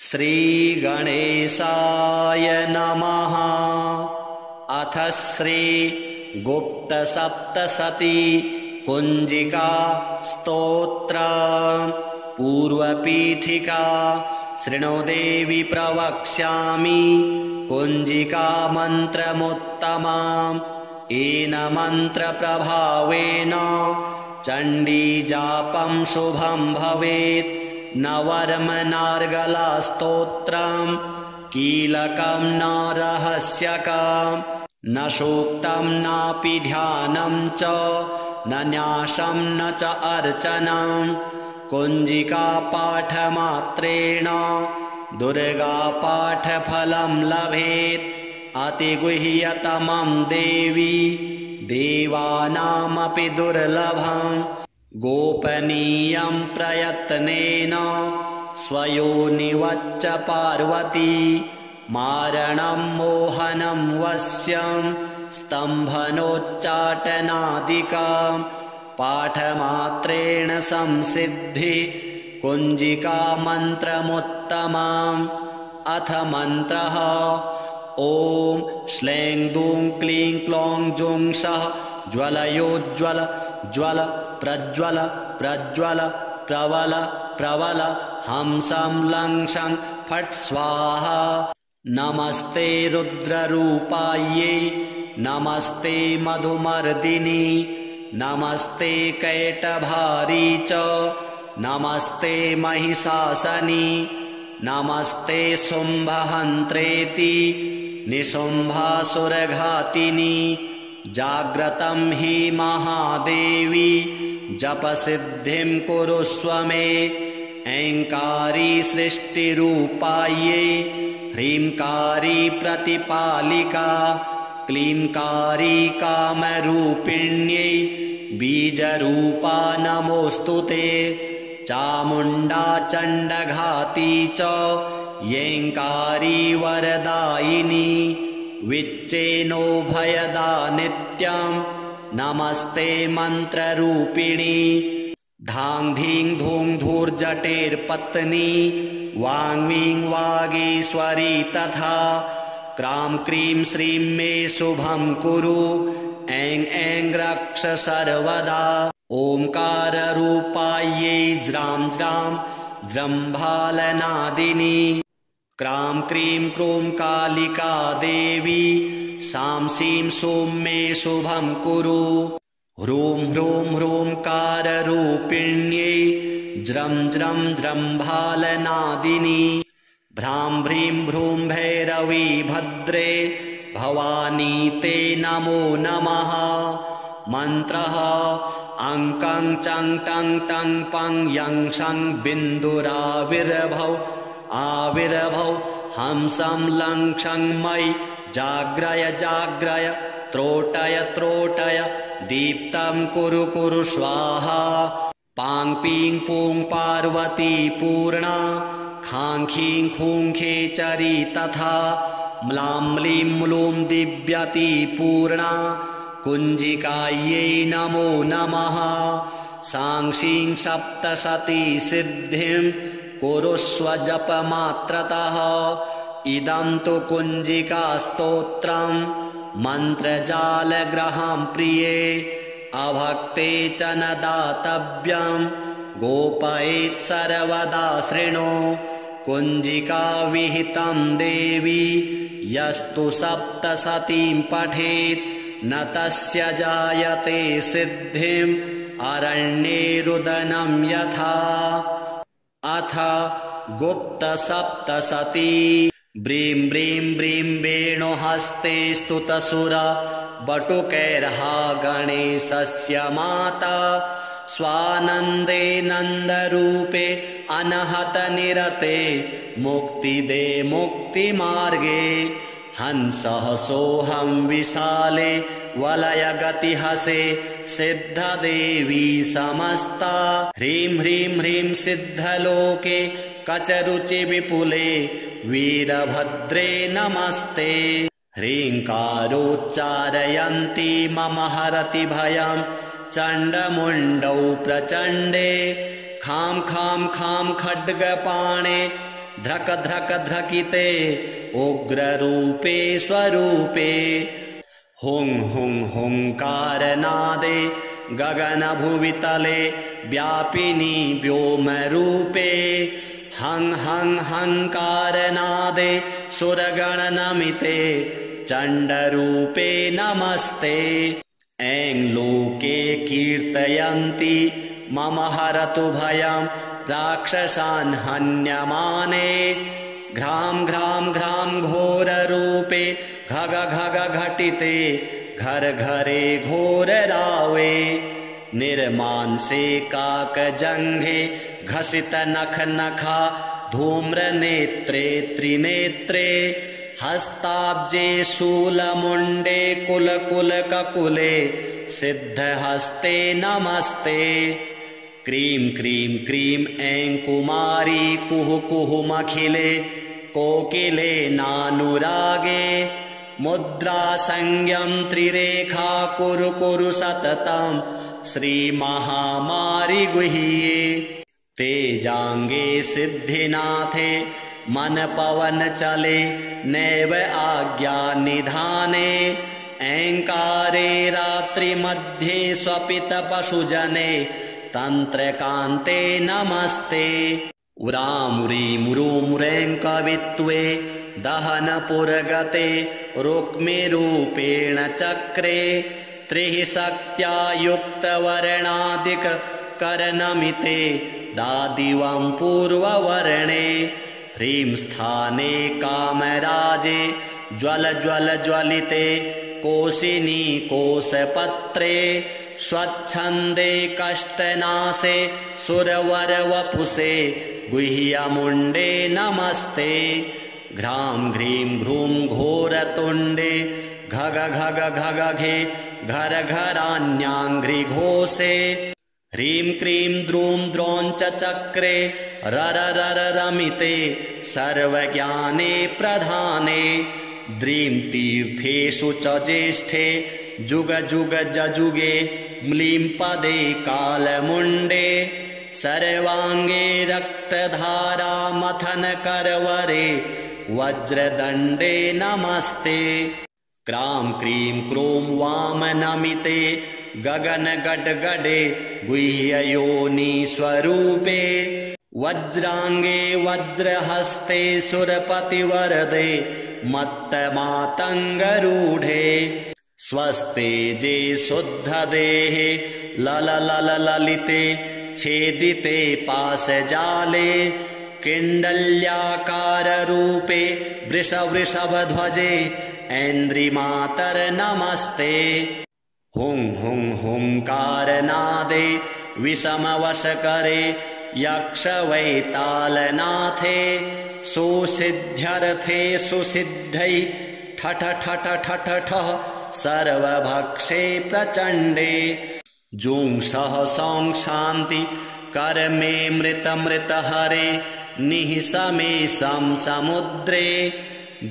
श्रीगणेशाय नमः। अथ श्री गुप्तसप्तशती कुञ्जिका स्तोत्र पूर्वपीठिका। शृणु देवी प्रवक्ष्यामि कुञ्जिका मन्त्रमुत्तमाम्। येन मन्त्रप्रभावेन चण्डीजापं शुभं भवेत्। न वर्मनार्गलस्तोत्रं कीलकं न रहस्यकं न सूक्तं नापि ध्यानं च न न्यासं न च अर्चनं। कुञ्जिकापाठमात्रेण दुर्गापाठफलं लभेत्। अतिगुह्यतमं देवी देवानामपि दुर्लभम्। गोपनीयं प्रयत्नेन स्वयोनिवच्च पार्वती। मारणं मोहनं वश्यं स्तम्भनोच्चाटनादिकं। पाठमात्रेण संसिद्धि कुञ्जिका मन्त्रमुत्तमम्। अथ मन्त्रः ॐ श्लें दूं क्लीं क्लौं जुं सः ज्वलयोज्ज्वल ज्वल प्रज्वल प्रज्वल प्रवल प्रवल हंसं लं शं फट् स्वाहा। नमस्ते रुद्ररूपायै नमस्ते मधुमर्दिनी नमस्ते कैटभारी च नमस्ते महिषासनी। नमस्ते शुम्भहन्त्रेति निशुम्भासुरघातिनी। जाग्रतं हि महादेवी जपसिद्धिं कुरुष्व मे। ऐङ्कारी सृष्टिरूपायै ह्रीङ्कारी प्रतिपालिका। क्लीङ्कारी कामरूपिण्यै बीजरूपा नमोऽस्तु ते। चामुण्डा चण्डघाती च येङ्कारी वरदायिनी। विच्चेनोभयदा नित्यं नमस्ते मन्त्ररूपिणी। धां धीं धूं धूर्जटेर्पत्नी वाङ्मीं वागीश्वरी तथा। क्रां क्रीं श्रीं मे शुभं कुरु ऐं ऐं रक्ष सर्वदा। ओङ्काररूपायै ज्रां ज्रां जृम्भालनादिनी। क्रां क्रीं क्रूं कालिका देवी सां सीं सूं मे शुभं कुरु। ह्रूं ह्रूं ह्रूंकाररूपिण्यै ज्रं ज्रं जृम्भालनादिनी। भ्रां भ्रीं भ्रूं भैरवी भद्रे भवानी ते नमो नमः। मन्त्रः अङ्कं चं टं टं पं यं शं बिन्दुराविर्भौ आविर्भौ हंसं लं क्षं मयि जाग्रय जाग्रय त्रोटय त्रोटय दीप्तं कुरु कुरु स्वाहा। पां पीं पूं पार्वती पूर्णा खां खीं खूं खेचरी तथा। म्लां म्लीं म्लूं दिव्यती पूर्णा कुञ्जिकायै नमो नमः। सां शीं सप्तशती सिद्धिं कुरुष्व जपमात्रतः। इदं तु कुञ्जिका स्तोत्रं मन्त्रजालग्रहं प्रिये। अभक्ते च न दातव्यं गोपयेत् सर्वदा शृणु। कुञ्जिका विहितं देवी यस्तु सप्तशतीं पठेत् न तस्य जायते सिद्धिम् अरण्ये रुदनं यथा। अथ गुप्तसप्तशती। ब्रीं ब्रीं ब्रीं वेणुहस्ते स्तुतसुर बटुकैर्हा गणेशस्य माता। स्वानन्दे नन्दरूपे अनहतनिरते मुक्तिदे मुक्तिमार्गे। हंसः सोऽहं विशाले वलयगतिहसे सिद्धदेवी समस्ता। ह्रीं ह्रीं ह्रीं सिद्धलोके कचरुचिविपुले वीरभद्रे नमस्ते। ह्रीङ्कारोच्चारयन्ती मम हरति भयं चण्डमुण्डौ प्रचण्डे। खां खां खां खड्गपाणे ध्रक ध्रक ध्रकिते उग्ररूपे स्वरूपे हुं हुं हुंकारनादे गगनभुवितले व्यापिनी व्योमरूपे हं हं हंकारनादे सुरगणनमिते चण्डरूपे नमस्ते ऐं लोके कीर्तयन्ति मम हरतु भयं राक्षसान् हन्यमाने घ्रां घ्रां घ्रां घोररूपे घग घग घटिते घर घरे घोररावे निर्मांसे काकजङ्घे घसित नख नखा धूम्रनेत्रे त्रिनेत्रे हस्ताब्जे शूलमुण्डे कुलकुलककुले सिद्धहस्ते नमस्ते क्रीं क्रीं क्रीं ऐं कुमारी कुहु कुहुमखिले कोकिले नानुरागे मुद्रा संज्ञं त्रिरेखा कुरु कुरु सततं श्रीमहामारि गुह्ये तेजांगे सिद्धिनाथे मन पवन चले नैव आज्ञा निधाने ऐंकारे रात्रिमध्ये स्वपित पशुजने तंत्रकान्ते नमस्ते उरामुरीमुरुमुरें कवित्वे दहनपुरगते रुक्मिरूपेण चक्रे त्रिः शक्त्या युक्तवर्णादिक करनमिते दादिवं पूर्ववर्णे ह्रीं स्थाने कामराजे ज्वल ज्वल ज्वलिते कोशिनी कोशपत्रे स्वच्छन्दे कष्टनाशे सुरवरवपुषे गुह्यमुण्डे नमस्ते घ्रां घ्रीं घ्रूं घोरतुण्डे घग घग घगघे घर घरान्याङ्घ्रिघोषे ह्रीं क्रीं द्रूं द्रौञ्च चक्रे रर रर रमिते सर्वज्ञाने प्रधाने द्रीं तीर्थेषु च ज्येष्ठे जुग जुग जजुगे म्लीं पदे कालमुण्डे सर्वाङ्गे रक्तधारा मथन करवरे वज्रदण्डे नमस्ते क्रां क्रीं क्रूं वामनमिते गगन गडगडे गुह्ययोनि स्वरूपे वज्रांगे वज्रहस्ते सुरपतिवरदे मत्तमातङ्गरूढे स्वस्तेजे शुद्धदेहे लललललिते छेदिते पाशजाले किण्डल्याकाररूपे वृषवृषभध्वजे ऐन्द्रिमातर्नमस्ते हुं हुं हुंकारनादे विषमवशकरे यक्षवैतालनाथे सुसिद्ध्यर्थे सुसिद्धै ठठ ठठ ठठ ठः सर्वभक्षे प्रचण्डे जुं सह सौं शान्ति कर्मे मृतमृतहरे निःसमे सं समुद्रे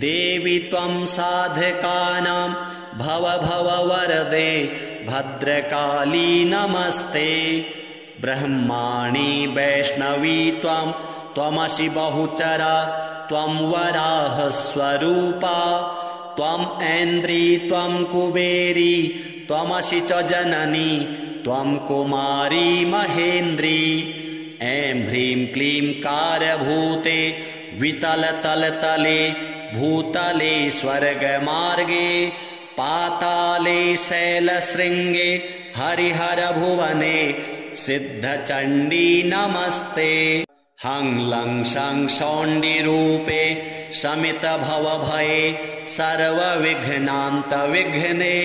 देवी त्वं साधकानां भव भव वरदे भद्रकाली नमस्ते ब्रह्माणि वैष्णवी त्वं त्वमसि बहुचरा त्वं वराह स्वरूपा त्वं ऐन्द्री त्वं कुबेरी त्वमसि च जननी त्वं कुमारी महेन्द्री ऐं ह्रीं क्लीं कारभूते वितलतलतले भूतले स्वर्गमार्गे पाताले शैलशृङ्गे हरिहरभुवने सिद्धचण्डी नमस्ते हं लं शं शौण्डिरूपे शमितभवभये सर्वविघ्नान्तविघ्ने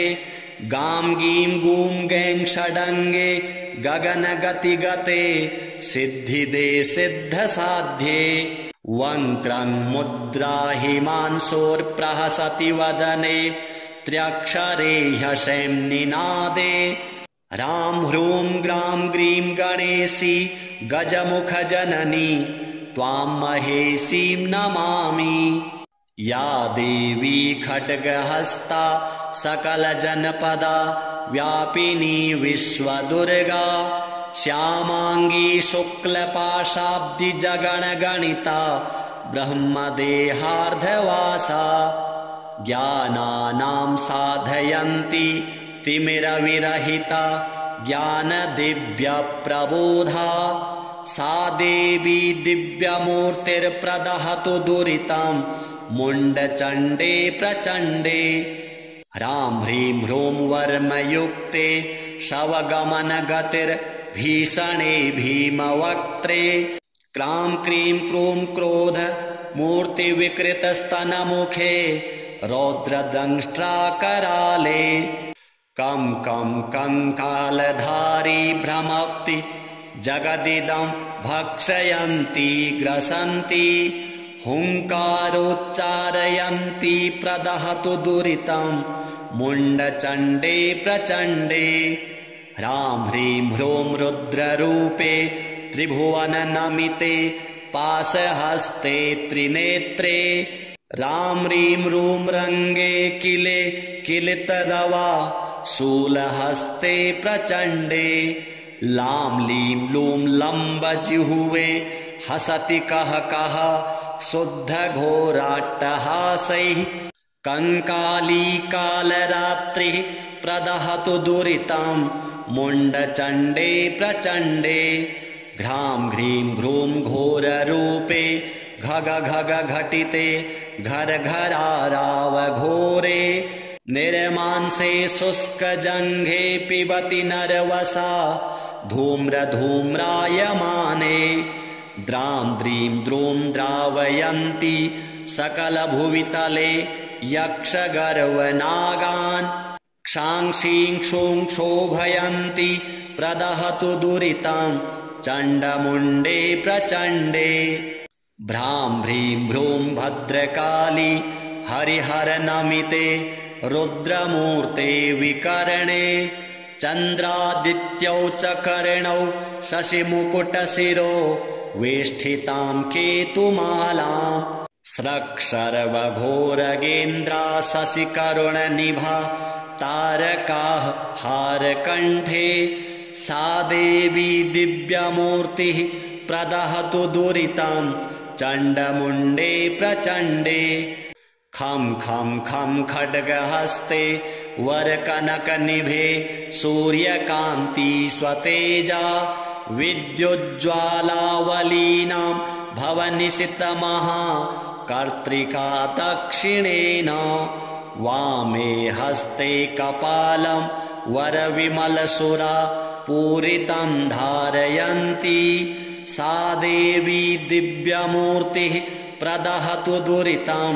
गां गीं गूं गैं षडङ्गे गगनगतिगते सिद्धिदे सिद्धसाध्ये वङ्क्रं मुद्रा हिमांशोर्प्रहसति वदने त्र्यक्षरे ह्यशैं निनादे रां ह्रूं ग्रां ग्रीं गणेशी गजमुखजननी त्वां महेशीं नमामि या देवी खड्गहस्ता सकलजनपदा व्यापिनी विश्वदुर्गा श्यामाङ्गी शुक्लपाशाब्दिजगणगणिता ब्रह्मदेहार्धवासा ज्ञानानां साधयन्ति तिमिरविरहिता ज्ञानदिव्यप्रबोधा सा देवी दिव्यमूर्तिर्प्रदहतु दुरितं मुण्डचण्डे प्रचण्डे ह्रां ह्रीं ह्रूं वर्मयुक्ते शवगमनगतिर्भीषणे भीमवक्त्रे क्रां क्रीं क्रूं क्रोध मूर्तिविकृतस्तनमुखे रौद्रदंष्ट्राकराले कं कं कंकालधारी भ्रमप्ति जगदिदं भक्षयन्ती ग्रसन्ति हुङ्कारोच्चारयन्ती प्रदहतु दुरितं मुण्डचण्डे प्रचण्डे ह्रां ह्रीं ह्रूं रुद्ररूपे त्रिभुवननमिते पाशहस्ते त्रिनेत्रे रां ह्रीं रूं रङ्गे किले किलितरवा शूलहस्ते प्रचण्डे लां लीं लूं लम्बजिह्वे हसति कः कः शुद्धघोराट्टहासैः कंकाली कालरात्रिः प्रदहतु दुरितं मुण्डचण्डे प्रचण्डे घ्रां घ्रीं घ्रूं घोररूपे घग घग घटिते घर घरारावघोरे निर्मांसे शुष्कजङ्घे पिबति नरवसा धूम्रधूम्रायमाने द्रां द्रीं द्रूं द्रावयन्ति सकलभुवितले यक्षगर्वनागान् क्षां क्षीं क्षूं क्षोभयन्ति प्रदहतु दुरितं चण्डमुण्डे प्रचण्डे भ्रां ह्रीं भ्रूं भद्रकाली हरिहरनमिते रुद्रमूर्ते विकर्णे चन्द्रादित्यौ च कर्णौ शशिमुकुटशिरो वेष्ठितां केतुमालां स्रक्शर्वघोरगेन्द्रा शशिकरुणनिभा तारकाः हारकण्ठे सा देवी दिव्यमूर्तिः प्रदहतु दुरितं चण्डमुण्डे प्रचण्डे खं खं खं खड्गहस्ते वरकनकनिभे सूर्यकान्ति स्वतेजा विद्युज्ज्वालावलीनां भवनिशितमहा कर्त्रिका दक्षिणेन वामे हस्ते कपालं वरविमलसुरा पूरितं धारयन्ती सा देवी दिव्यमूर्तिः प्रदहतु दुरितं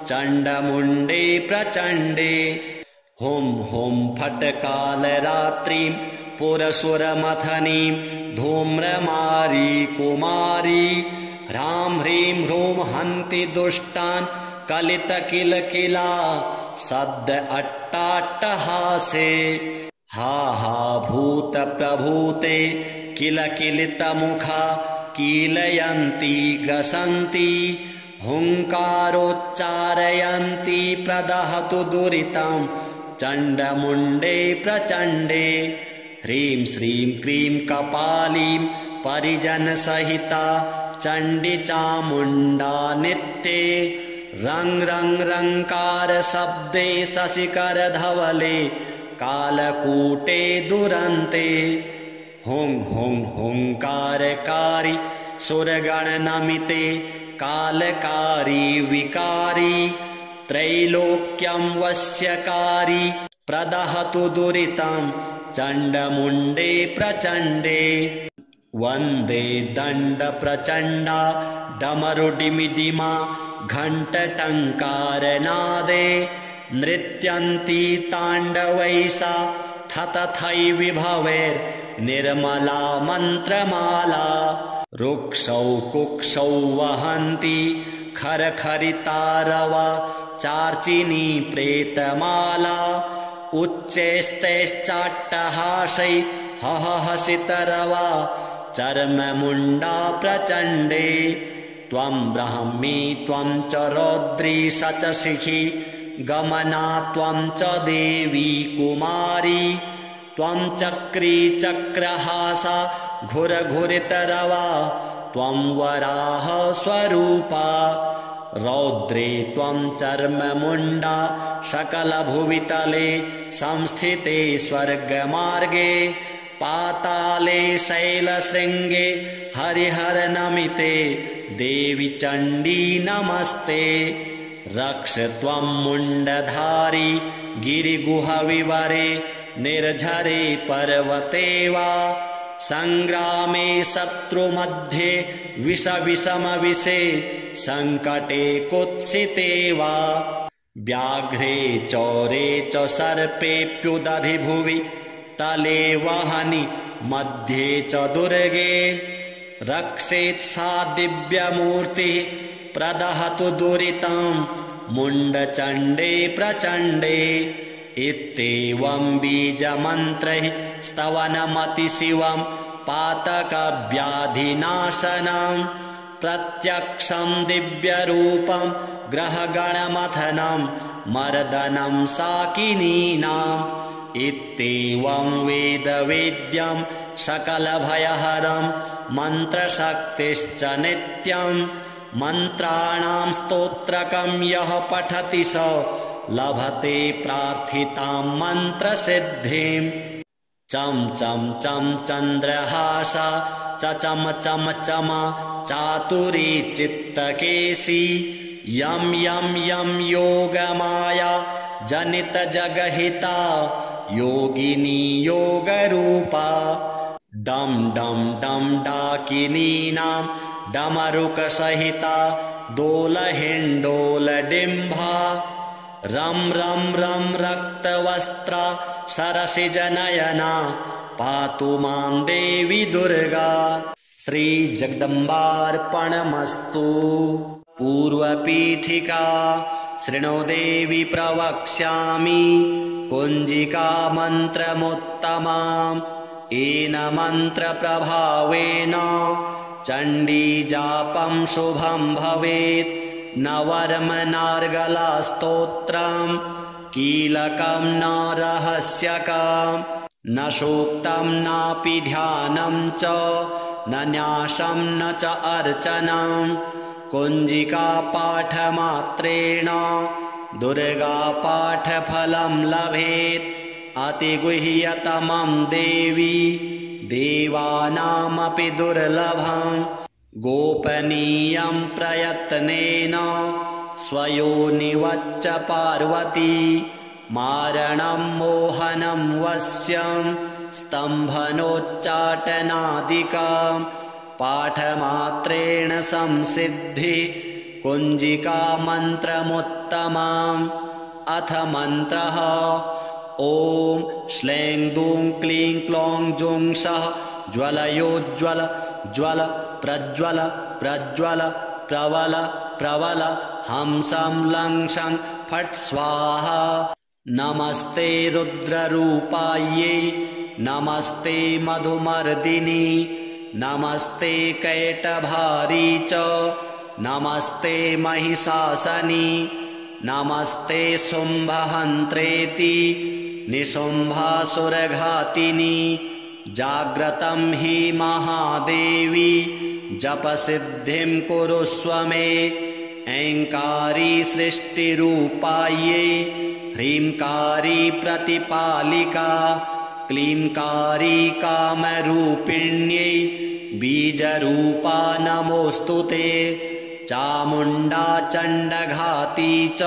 चण्डमुण्डे प्रचण्डे हुं हुं फट्कालरात्रिं पुरसुरमथनीं धूम्रमारी कुमारी ह्रां ह्रीं ह्रूं हन्ति दुष्टान् कलितकिलकिला सद्द अट्टाट्टहासे हा हा भूतप्रभूते किलकिलितमुखा कीलयन्ती ग्रसन्ति हुङ्कारोच्चारयन्ती प्रदहतु दुरितं चण्डमुण्डे प्रचण्डे ह्रीं श्रीं क्रीं कपालीं परिजनसहिता चण्डी चामुण्डा नित्ये रं रं रङ्कार शब्दे शशिकरधवले कालकूटे दुरन्ते हुं हुं हुङ्कारकारी सुरगणनमिते कालकारी विकारी त्रैलोक्यं वश्यकारी प्रदहतु दुरितं चण्डमुण्डे प्रचण्डे वन्दे दण्डप्रचण्डा डमरुडिमिडिमा घण्टटङ्कारनादे नृत्यन्ती ताण्डवैसा थतथै विभवैर्निर्मला मन्त्रमाला रुक्षौ कुक्षौ वहन्ती खरखरितारवा चार्चिनी प्रेतमाला उच्चैस्तैश्चाट्टहासै हहसितरवा चर्ममुण्डा प्रचण्डे त्वं ब्राह्मी त्वं च रौद्री स च शिखी गमना त्वं च देवी कुमारी त्वं चक्री चक्रहासा घुरघुरितरवा त्वं वराह स्वरूपा रौद्रे त्वं चर्ममुण्डा सकलभुवितले संस्थिते स्वर्गमार्गे पाताले शैलशृङ्गे हरिहरनमिते देवि चण्डी नमस्ते रक्ष त्वं मुण्डधारी गिरिगुहविवरे निर्झरे पर्वते वा सङ्ग्रामे शत्रुमध्ये विषमविषे सङ्कटे कुत्सिते वा व्याघ्रे चौरे च सर्पेऽप्युदधि भुवि तले वहनि मध्ये च दुर्गे रक्षेत् सा दिव्यमूर्तिः प्रदहतु दुरितं मुण्डचण्डे प्रचण्डे इत्येवं बीजमन्त्रैः स्तवनमतिशिवं पातकव्याधिनाशनं प्रत्यक्षं दिव्यरूपं ग्रहगणमथनं मर्दनं साकिनीनाम् इत्येवं वेदवेद्यं सकलभयहरं मन्त्रशक्तिश्च नित्यं मन्त्राणां स्तोत्रकं यः पठति स लभते प्रार्थितां मन्त्रसिद्धिं चं चं चं चन्द्रहासा चम चम चमा चातुरी चित्तकेशी यं यं यं योगमाया जनितजगहिता योगिनी योगरूपा डं डं डं डाकिनीनां डमरुकसहिता दोलहिण्डोलडिम्भा रं रं रं रक्तवस्त्रा सरसिजनयना पातु मां देवी दुर्गा। श्रीजगदम्बार्पणमस्तु। पूर्वपीठिका शृणु देवी प्रवक्ष्यामि कुञ्जिका मन्त्रमुत्तमाम् येन मन्त्रप्रभावेन चण्डीजापं शुभं भवेत् न वर्मनार्गलास्तोत्रं कीलकं न रहस्यकं न सूक्तं नापि ध्यानं च न न्यासं न च अर्चनं कुञ्जिकापाठमात्रेण दुर्गापाठफलं लभेत् अतिगुह्यतमं देवी देवानामपि दुर्लभं गोपनीयं प्रयत्नेन स्वयोनिवच्च पार्वती मारणं मोहनं वश्यं स्तम्भनोच्चाटनादिकं पाठमात्रेण संसिद्धि कुञ्जिका मन्त्रमुत्तमम् अथ मन्त्रः ॐ श्लें दूं क्लीं क्लौं जुं सः ज्वलयोज्ज्वल ज्वल प्रज्वल प्रज्वल प्रवल प्रवल हंसं लं शं फट् स्वाहा। नमस्ते रुद्ररूपायै नमस्ते मधुमर्दिनी नमस्ते कैटभारी च नमस्ते महिषासनी नमस्ते शुम्भहन्त्रेति निशुम्भासुरघातिनी जाग्रतं हि महादेवी जपसिद्धिं कुरुष्व मे ऐङ्कारी सृष्टिरूपायै ह्रींकारी प्रतिपालिका क्लींकारी कामरूपिण्यै बीजरूपा नमोऽस्तु ते चामुण्डा चण्डघाती च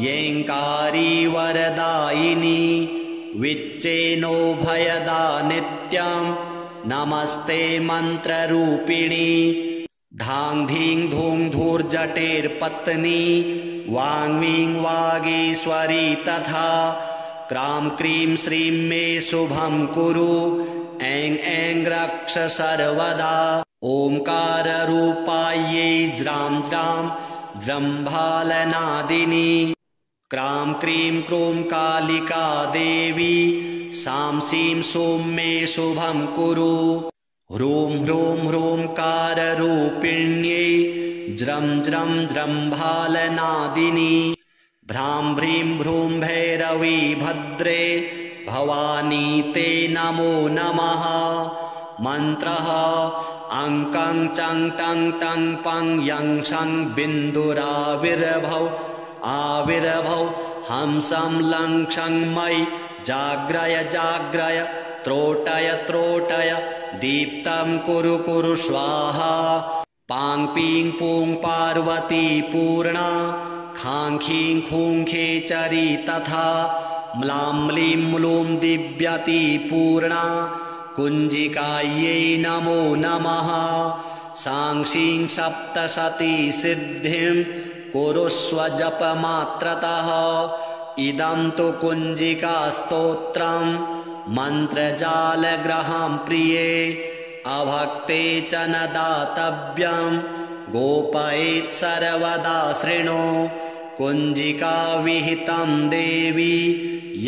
येङ्कारी वरदायिनी विच्चेनोभयदा नित्यं नमस्ते मन्त्ररूपिणी धां धीं धूं धूर्जटेर्पत्नी वां वीं वागीश्वरी तथा क्रां क्रीं श्रीं मे शुभं कुरु ऐं ऐं रक्ष सर्वदा। ओंकाररूपायै ज्रां ज्रां जृम्भालनादिनी क्रां क्रीं क्रूं कालिका देवी सां सीं सों मे शुभं कुरु ह्रूं ह्रूं ह्रूंकाररूपिण्यै ज्रं ज्रं जृम्भालनादिनी भ्रां भ्रीं भ्रूं भैरवी भद्रे भवानी ते नमो नमः। मन्त्रः अङ्कं चं टं टं पं यं शं बिन्दुराविर्भौ आविर्भौ हंसं लं क्षं मयि जाग्रय जाग्रय त्रोटय त्रोटय दीप्तं कुरु कुरु स्वाहा पां पीं पूं पार्वती पूर्णा खां खीं खूं खेचरी तथा म्लां म्लीं म्लूं दिव्यती पूर्णा कुञ्जिकायै नमो नमः सां शीं सप्तशती सिद्धिं कुरुष्व जपमात्रतः इदं तु कुञ्जिकास्तोत्रं मन्त्रजालग्रहं प्रिये अभक्ते च न दातव्यं गोपयेत् सर्वदा शृणु कुञ्जिका विहितं देवी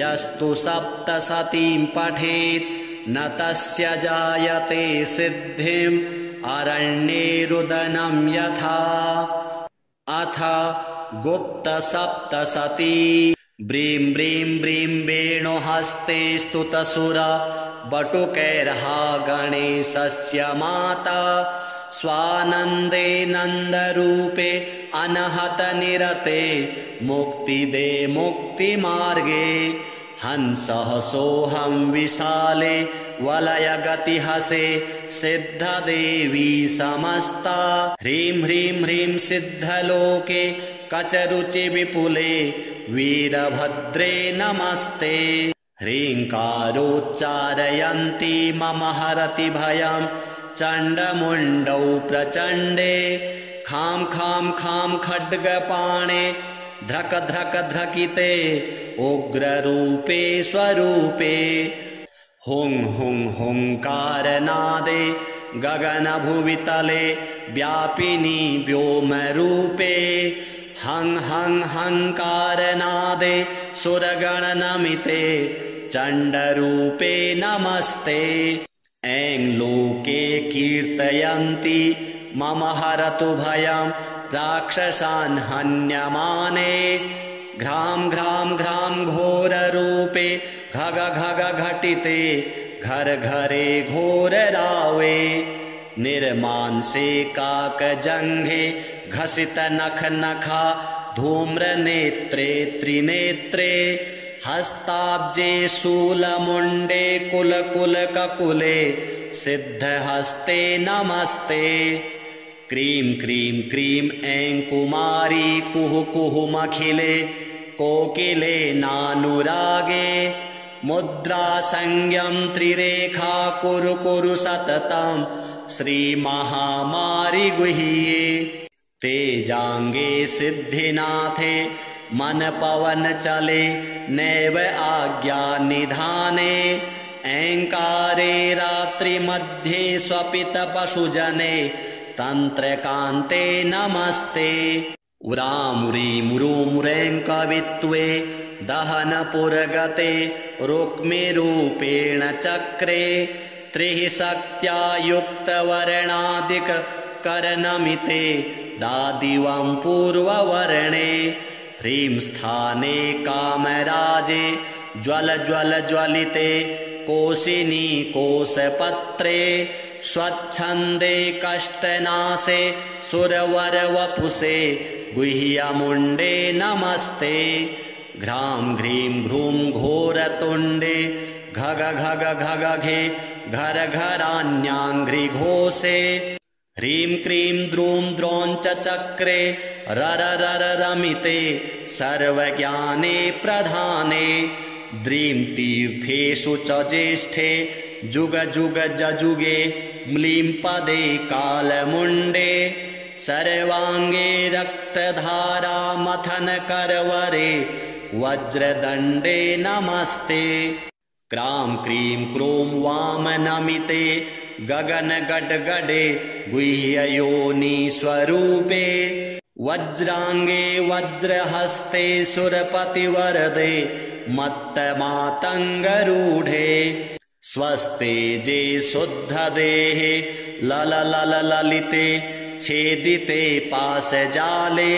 यस्तु सप्तशतीं पठेत् न तस्य जायते सिद्धिम् अरण्ये रुदनं यथा अथ गुप्तसप्तशती ब्रीं ब्रीं ब्रीं वेणुहस्ते स्तुतसुरा बटुकैर्हा गणेशस्य माता स्वानन्दे नन्दरूपे अनहतनिरते मुक्तिदे मुक्तिमार्गे हंसः सोऽहं विशाले वलयगतिहसे सिद्धदेवी समस्ता ह्रीं ह्रीं ह्रीं सिद्धलोके कचरुचिविपुले वीरभद्रे नमस्ते ह्रीङ्कारोच्चारयन्ती मम हरति भयं चण्डमुण्डौ प्रचण्डे खां खां खां खड्गपाणे ध्रक ध्रक ध्रकिते उग्ररूपे स्वरूपे हुं हुं हुङ्कारनादे गगनभुवितले व्यापिनी व्योमरूपे हं हं हंकारनादे सुरगणनमिते चण्डरूपे नमस्ते ऐं लोके कीर्तयन्ति मम हरतु भयं राक्षसान् हन्यमाने घ्रां घ्रां घ्रां घोररूपे घग घग घटिते घर घरे घोररावे निर्मांसे काकजङ्घे घसित नख नखा धूम्रनेत्रे त्रिनेत्रे हस्ताब्जे शूलमुण्डे कुलकुलककुले सिद्धहस्ते नमस्ते क्रीं क्रीं क्रीं ऐं कुमारी कुहु कुहुमखिले कोकिले नानुरागे मुद्रासंज्ञं त्रिरेखा कुरु कुरु सततं श्रीमहामारि गुह्ये तेजांगे सिद्धिनाथे मन पवन चले नैव आज्ञा निधाने ऐंकारे रात्रिमध्ये स्वपित पशुजने तंत्रकान्ते नमस्ते उरामुरीं रूं रें कवित्वे दहनपुरगते रुक्मिरूपेण चक्रे त्रिः शक्त्या युक्तवर्णादिक करनमिते दादिवं पूर्ववर्णे ह्रीं स्थाने कामराजे ज्वल ज्वल ज्वलिते कोशिनी कोशपत्रे स्वच्छन्दे कष्टनाशे सुरवरवपुषे गुह्यमुण्डे नमस्ते घ्रां घ्रीं घ्रूं घोरतुण्डे घग घग घगघे घर घरान्याङ्घ्रिघोषे ह्रीं क्रीं द्रूं द्रौञ्च चक्रे रर रर रमिते सर्वज्ञाने प्रधाने द्रीं तीर्थेषु च ज्येष्ठे जुग जुग जजुगे म्लीं पदे कालमुण्डे सर्वाङ्गे रक्तधारा मथन करवरे वज्रदण्डे नमस्ते क्रां क्रीं क्रूं वामनमिते गगन गडगडे गुह्ययोनि स्वरूपे वज्रांगे वज्रहस्ते सुरपतिवरदे मत्तमातङ्गरूढे स्वस्तेजे शुद्धदेहे लललललिते छेदिते पाशजाले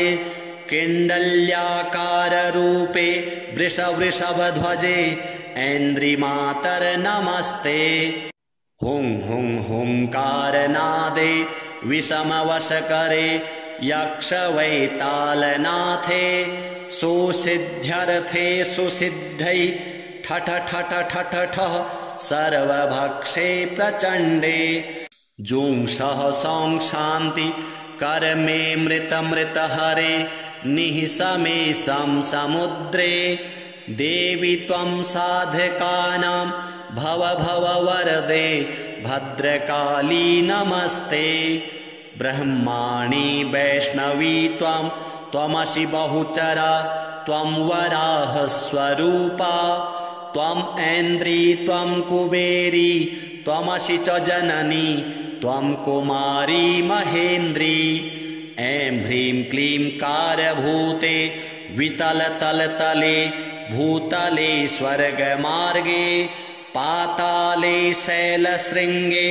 किण्डल्याकाररूपे वृषवृषभध्वजे ऐन्द्रिमातर नमस्ते हुं हुं हुंकारनादे विषमवशकरे यक्षवैतालनाथे सुसिद्ध्यर्थे सुसिद्धै ठठ ठठ ठठ ठः सर्वभक्षे प्रचण्डे जुंसः संशान्ति कर्मे मृतमृतहरे निःसमे समुद्रे देवी त्वं साधकानां भव भव वरदे भद्रकाली नमस्ते ब्रह्माणि वैष्णवी त्वं त्वमसि बहुचरा त्वं वराहस्वरूपा त्वं ऐन्द्री त्वं कुबेरी त्वमसि च जननी त्वं कुमारी महेन्द्री ऐं ह्रीं क्लीं कारभूते वितलतलतले भूतले स्वर्गमार्गे पाताले शैलशृङ्गे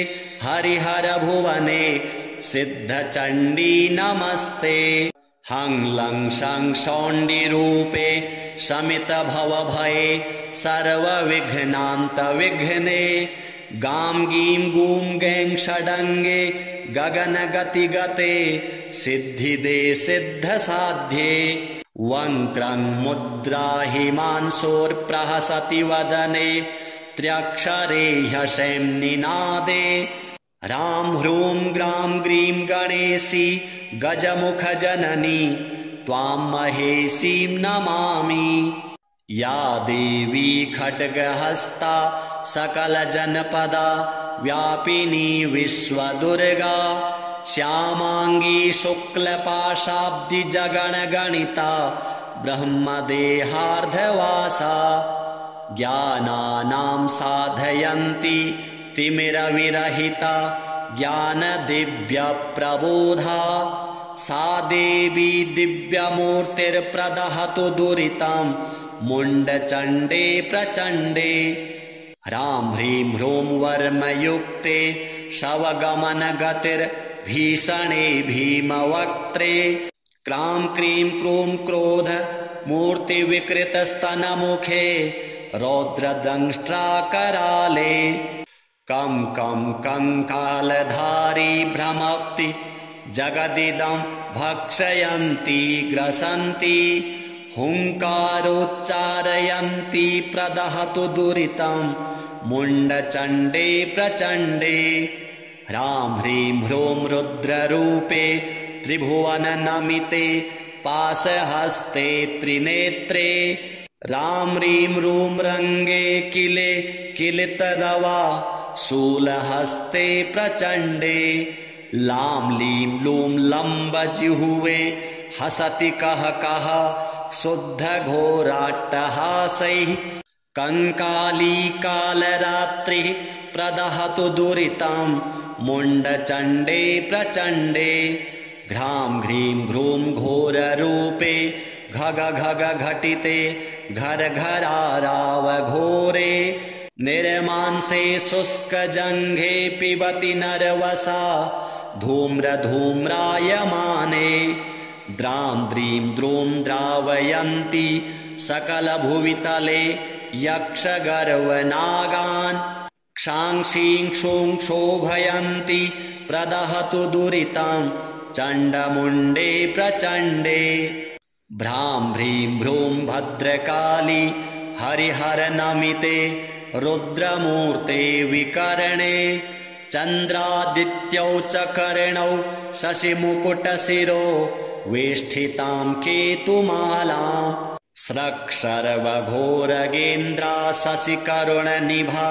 हरिहरभुवने सिद्धचण्डी नमस्ते हं लं शं शौण्डिरूपे शमितभवभये सर्वविघ्नान्तविघ्ने गां गीं गूं गैं षडङ्गे गगनगतिगते सिद्धिदे सिद्धसाध्ये वङ्क्रं मुद्रा हिमांशोर्प्रहसति वदने त्र्यक्षरे ह्यशैं निनादे रां ह्रूं ग्रां ग्रीं गणेशी गजमुखजननी त्वां महेशीं नमामि या देवी खड्गहस्ता सकलजनपदा व्यापिनी विश्वदुर्गा श्यामाङ्गी शुक्लपाशाब्दिजगणगणिता ब्रह्मदेहार्धवासा ज्ञानानां साधयन्ती तिमिरविरहिता ज्ञानदिव्यप्रबोधा सा देवी दिव्यमूर्तिर्प्रदहतु दुरितं मुण्डचण्डे प्रचण्डे ह्रां ह्रीं ह्रूं वर्मयुक्ते शवगमनगतिर्भीषणे भीमवक्त्रे क्रां क्रीं क्रूं क्रोध मूर्तिविकृतस्तनमुखे रौद्रदंष्ट्राकराले कं कं कंकालधारी भ्रमप्ति जगदिदं भक्षयन्ती ग्रसन्ती हुङ्कारोच्चारयन्ती प्रदहतु दुरितं मुण्डचण्डे प्रचण्डे ह्रां ह्रीं ह्रूं रुद्ररूपे त्रिभुवननमिते पाशहस्ते त्रिनेत्रे रां ह्रीं रूं रङ्गे किले किलितरवा शूलहस्ते प्रचण्डे लां लीं लूं लम्बजिह्वे हसति कः कः शुद्धघोराट्टहासैः कंकाली कालरात्रिः प्रदहतु दुरितं मुण्डचण्डे प्रचण्डे घ्रां घ्रीं घ्रूं घोररूपे घग घग घटिते घर घरारावघोरे निर्मांसे शुष्कजङ्घे पिबति नरवसा धूम्रधूम्रायमाने द्रां द्रीं द्रूं द्रावयन्ती सकलभुवितले यक्षगर्वनागान् क्षां क्षीं क्षूं क्षोभयन्ती प्रदहतु दुरितं चण्डमुण्डे प्रचण्डे भ्रां ह्रीं भ्रूं भद्रकाली हरिहरनमिते रुद्रमूर्ते विकर्णे चन्द्रादित्यौ च कर्णौ शशिमुकुटशिरो वेष्ठितां केतुमालां स्रक्शर्वघोरगेन्द्रा शशिकरुणनिभा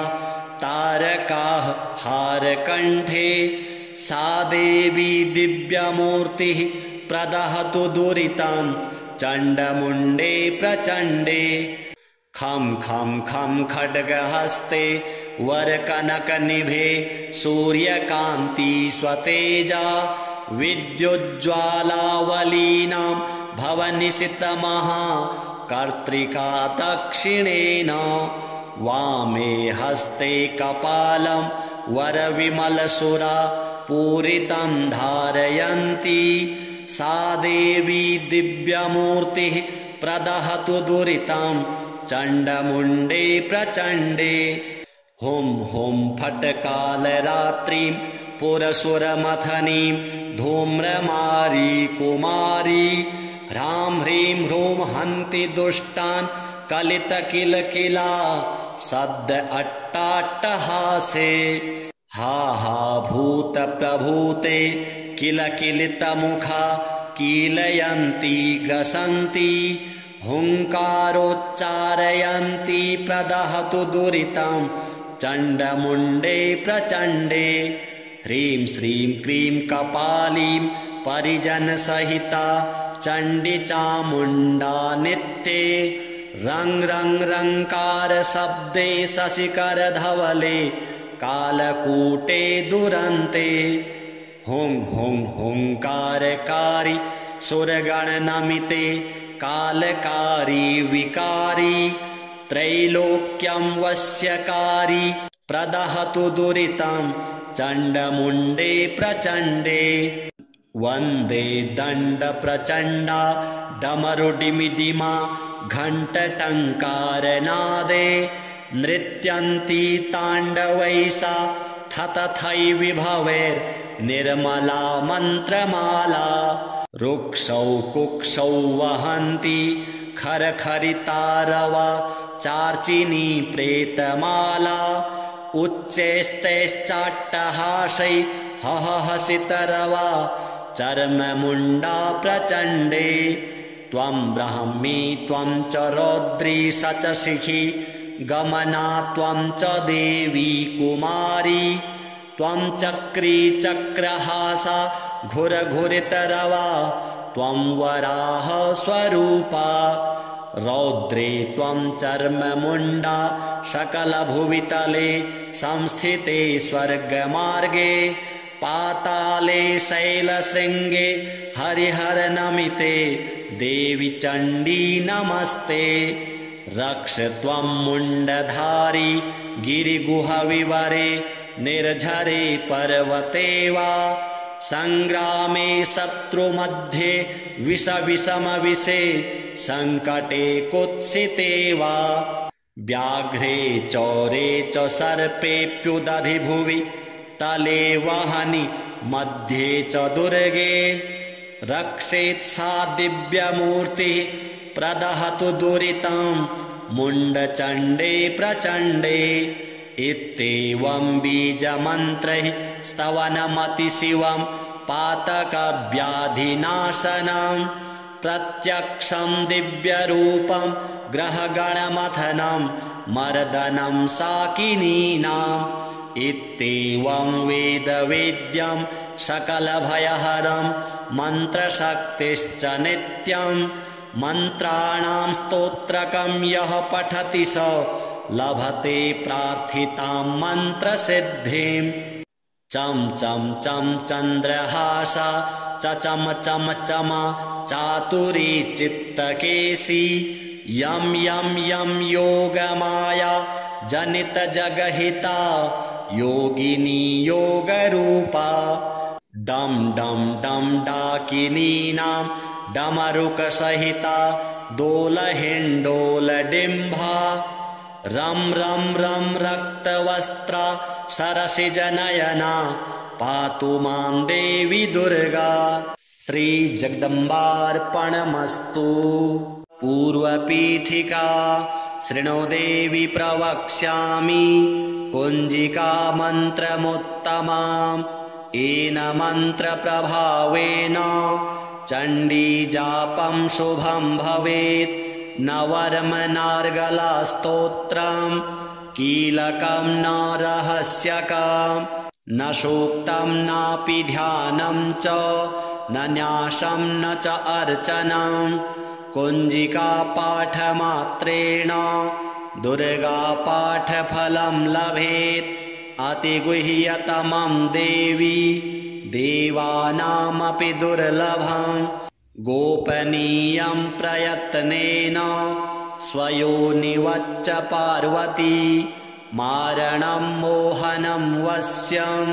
तारकाः हारकण्ठे सा देवी दिव्यमूर्तिः प्रदहतु दुरितं चण्डमुण्डे प्रचण्डे खं खं खं खड्गहस्ते वरकनकनिभे सूर्यकान्ति स्वतेजा विद्युज्ज्वालावलीनां भवनिशितमहा कर्त्रिका दक्षिणेन वामे हस्ते कपालं वरविमलसुरा पूरितं धारयन्ती सा देवी दिव्यमूर्तिः प्रदहतु दुरितं चण्डमुण्डे प्रचण्डे हुं हुं फट् कालरात्रिं पुरसुरमथनीं धूम्रमारी कुमारी ह्रां ह्रीं ह्रूं हन्ति दुष्टान् कलितकिलकिला सद्य अट्टाट्टहासे हा हा भूतप्रभूते किलकिलितमुखा कीलयन्ती ग्रसन्ति हुङ्कारोच्चारयन्ति प्रदहतु दुरितं चण्डमुण्डे प्रचण्डे ह्रीं श्रीं क्रीं कपालीं परिजनसहिता चण्डी चामुण्डा नित्ये रं रं रङ्कारशब्दे शशिकरधवले कालकूटे दुरन्ते हुं हुं हुङ्कारकारी सुरगणनमिते कालकारी विकारी त्रैलोक्यं वश्यकारी प्रदहतु दुरितं चण्डमुण्डे प्रचण्डे वन्दे दण्डप्रचण्डा डमरुडिमिडिमा घण्टटङ्कारनादे नृत्यन्ती ताण्डवैसा थतथै विभवैर्निर्मला मन्त्रमाला रुक्षौ कुक्षौ वहन्ति खरखरितारवा चार्चिनी प्रेतमाला उच्चैस्तैश्चाट्टहासै हहहसितरवा चर्ममुण्डा प्रचण्डे त्वं ब्राह्मी त्वं च रौद्री स च शिखी गमना त्वं च देवी कुमारी त्वं चक्री चक्रहासा घुरघुरितरवा त्वं वराह स्वरूपा रौद्रे त्वं चर्ममुण्डा सकलभुवितले संस्थिते स्वर्गमार्गे पाताले शैलशृङ्गे हरिहरनमिते देवी चण्डी नमस्ते रक्ष त्वं मुण्डधारी गिरिगुहविवरे निर्झरे पर्वते वा सङ्ग्रामे शत्रुमध्ये विषविषमविषे सङ्कटे कुत्सिते वा व्याघ्रे चौरे च सर्पेऽप्युदधिभुवि तले वहनि मध्ये च दुर्गे रक्षेत् सा दिव्यमूर्तिः प्रदहतु दुरितं मुण्डचण्डे प्रचण्डे इत्येवं बीजमन्त्रैः स्तवनमतिशिवं पातकव्याधिनाशनं प्रत्यक्षं दिव्यरूपं ग्रहगणमथनं मर्दनं साकिनीनाम् इत्येवं वेदवेद्यं सकलभयहरं मन्त्रशक्तिश्च नित्यं मन्त्राणां स्तोत्रकं यः पठति स लभते प्रार्थितां मन्त्रसिद्धिं चं चं चं चन्द्रहासा चम चम चमा चातुरी चित्तकेशी यं यं यं योगमाया जनितजगहिता योगिनी योगरूपा डं डं डं डाकिनीनां डमरुकसहिता दोलहिण्डोलडिम्भा रं रं रं रक्तवस्त्रा सरसिजनयना पातु मां देवी दुर्गा। श्रीजगदम्बार्पणमस्तु। पूर्वपीठिका शृणु देवी प्रवक्ष्यामि कुञ्जिका मन्त्रमुत्तमाम् येन मन्त्रप्रभावेन चण्डीजापं शुभं भवेत् न वर्मनार्गलास्तोत्रं कीलकं न रहस्यकं न सूक्तं नापि ध्यानं च न न्यासं न च अर्चनं कुञ्जिकापाठमात्रेण दुर्गापाठफलं लभेत् अतिगुह्यतमं देवी देवानामपि दुर्लभं गोपनीयं प्रयत्नेन स्वयोनिवच्च पार्वती मारणं मोहनं वश्यं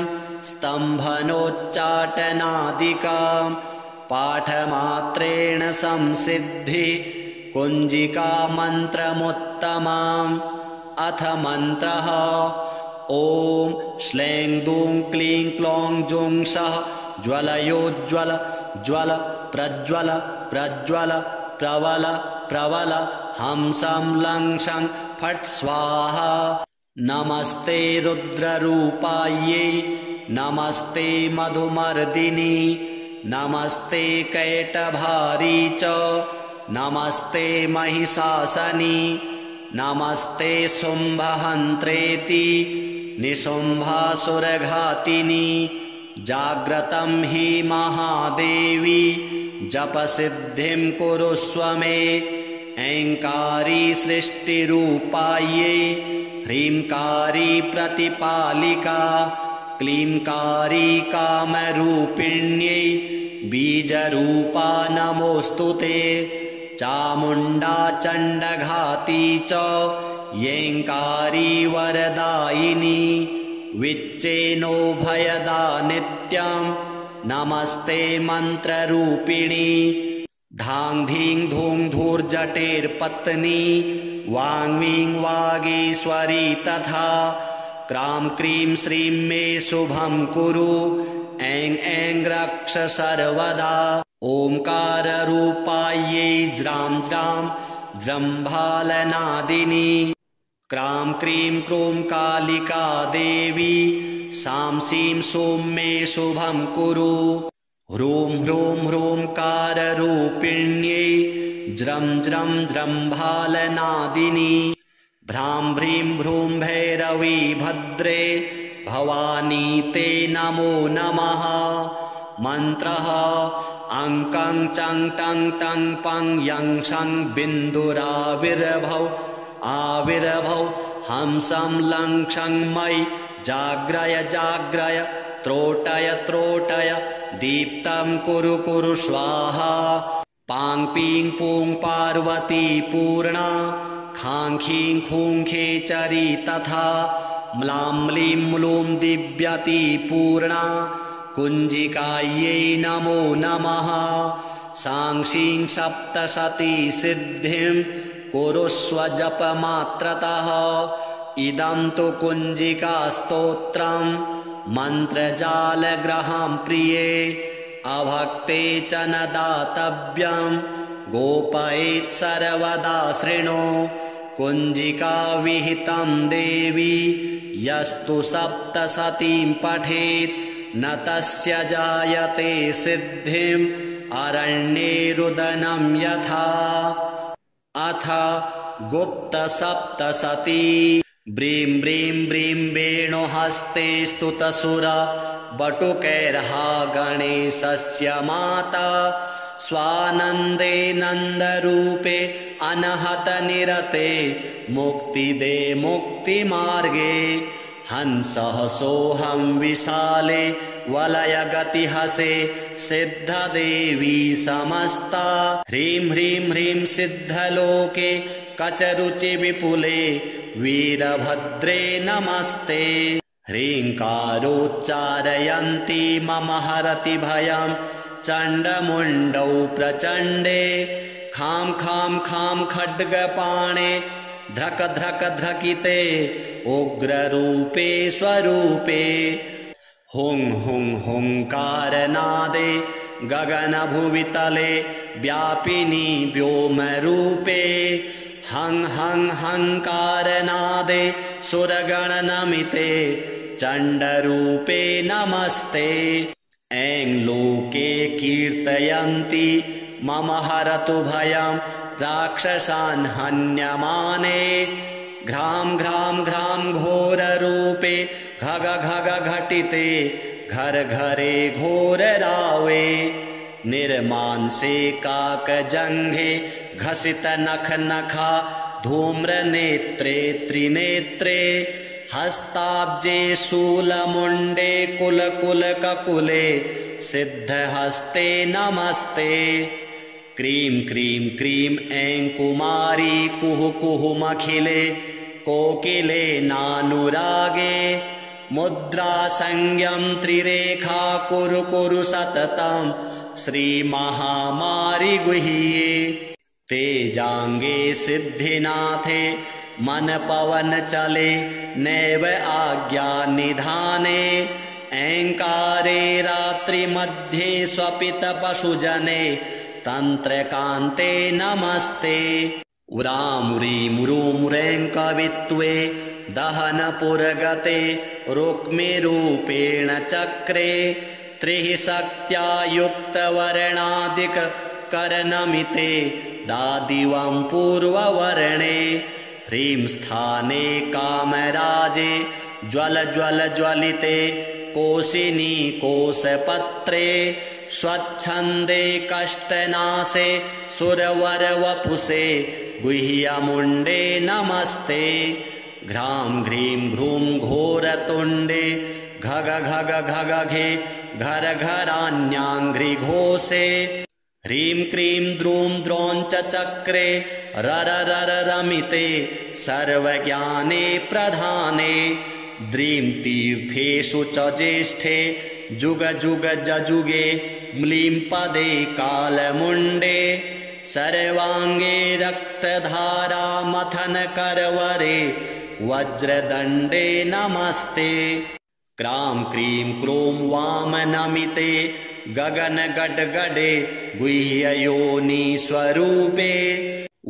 स्तम्भनोच्चाटनादिकं पाठमात्रेण संसिद्धि कुञ्जिका मन्त्रमुत्तमम् अथ मन्त्रः ॐ श्लें दूं क्लीं क्लौं जुं सः ज्वलयोज्ज्वल ज्वल प्रज्वल प्रज्वल प्रवल प्रवल हंसं लं शं फट् स्वाहा। नमस्ते रुद्ररूपायै नमस्ते मधुमर्दिनी नमस्ते कैटभारी च नमस्ते महिषासनी नमस्ते शुम्भहन्त्रेति निशुम्भासुरघातिनी। जाग्रतं हि महादेवी जपसिद्धिं कुरुष्व मे। ऐङ्कारी सृष्टिरूपायै ह्रीङ्कारी प्रतिपालिका क्लींकारी कामरूपिण्यै बीजरूपा नमोऽस्तु ते। चामुण्डा चण्डघाती च येङ्कारी वरदायिनी विच्चेनोभयदा नित्यं नमस्ते मन्त्ररूपिणी। धां धीं धूं धूर्जटेर्पत्नी वाङ्वीं वागीश्वरी तथा। क्रां क्रीं श्रीं मे शुभं कुरु ऐं ऐं रक्ष सर्वदा। ओंकाररूपायै ज्रां ज्रां जृम्भालनादिनी क्रां क्रीं क्रूं कालिका देवी सां सीं सूं मे शुभं कुरु। ह्रूं ह्रूं ह्रूंकाररूपिण्यै ज्रं ज्रं जृम्भालनादिनी। भ्रां भ्रीं भ्रूं भैरवी भद्रे भवानी ते नमो नमः। मन्त्रः अङ्कं चं टं टं पं यं शं बिन्दुराविर्भौ आविर्भौ हंसं लं क्षं मयि जाग्रय जाग्रय त्रोटय त्रोटय दीप्तं कुरु कुरु स्वाहा। पां पीं पूं पार्वती पूर्णा खां खीं खूं खेचरी तथा। म्लां म्लीं म्लूं दिव्यती पूर्णा कुञ्जिकायै नमो नमः। सां शीं सप्तशती सिद्धिं कुरुष्व जपमात्रतः। इदं तु कुञ्जिकास्तोत्रं मन्त्रजालग्रहं प्रिये अभक्ते च न दातव्यं गोपयेत् सर्वदा शृणु। कुञ्जिका विहितं देवी यस्तु सप्तशतीं पठेत् न तस्य जायते सिद्धिं अरण्ये रुदनं यथा। अथ गुप्तसप्तशती। ब्रीं ब्रीं ब्रीं वेणुहस्ते स्तुतसुरा बटुकैर्हा गणेशस्य माता। स्वानन्दे नन्दरूपे अनहतनिरते मुक्तिदे मुक्तिमार्गे। हंसः सोऽहं विशाले वलयगतिहसे सिद्धदेवी समस्ता। ह्रीं ह्रीं ह्रीं सिद्धलोके कचरुचिविपुले वीरभद्रे नमस्ते। ह्रीङ्कारोच्चारयन्ती मम हरति भयं चण्डमुण्डौ प्रचण्डे। खां खां खां खड्गपाणे ध्रक ध्रक ध्रकिते उग्ररूपे स्वरूपे। हुं हुं हुंकारनादे गगनभुवितले व्यापिनी व्योमरूपे। हं हं हंकारनादे सुरगणनमिते चण्डरूपे नमस्ते। ऐं लोके कीर्तयन्ति मम हरतु भयं राक्षसान् हन्यमाने। घ्रां घ्रां घ्रां घोररूपे घग घग घटिते घर घरे घोररावे। निर्मांसे काकजङ्घे घसित नख नखा धूम्रनेत्रे त्रिनेत्रे। हस्ताब्जे शूलमुण्डे कुल कुल ककुले सिद्धहस्ते नमस्ते। क्रीं क्रीं क्रीं ऐं कुमारी कुहु कुहुमखिले कोकिले नानुरागे। मुद्रा संज्ञं त्रिरेखा कुरु कुरु सततं श्रीमहामारि गुह्ये। तेजाङ्गे सिद्धिनाथे मन पवन चले नैव आज्ञा निधाने ऐङ्कारे रात्रिमध्ये स्वपित पशुजने तन्त्रकान्ते नमस्ते उरामुरीमुरुमुरें कवित्वे दहनपुरगते रुक्मिरूपेण चक्रे त्रिः शक्त्या युक्तवर्णादिक करनमिते दादिवं पूर्ववर्णे ह्रीं स्थाने कामराजे ज्वल ज्वल ज्वलिते कोशिनी कोशपत्रे स्वच्छन्दे कष्टनाशे सुरवरवपुषे गुह्यमुण्डे नमस्ते घ्रां घ्रीं घ्रूं घोरतुण्डे घग घग घगघे घर घरान्याङ्घ्रिघोषे ह्रीं क्रीं द्रूं द्रौञ्च चक्रे रर रर रमिते सर्वज्ञाने प्रधाने द्रीं तीर्थेषु च ज्येष्ठे जुग जुग जजुगे म्लीं पदे कालमुण्डे सर्वाङ्गे रक्तधारा मथन करवरे वज्रदण्डे नमस्ते क्रां क्रीं क्रूं वामनमिते गगन गडगडे गुह्ययोनि स्वरूपे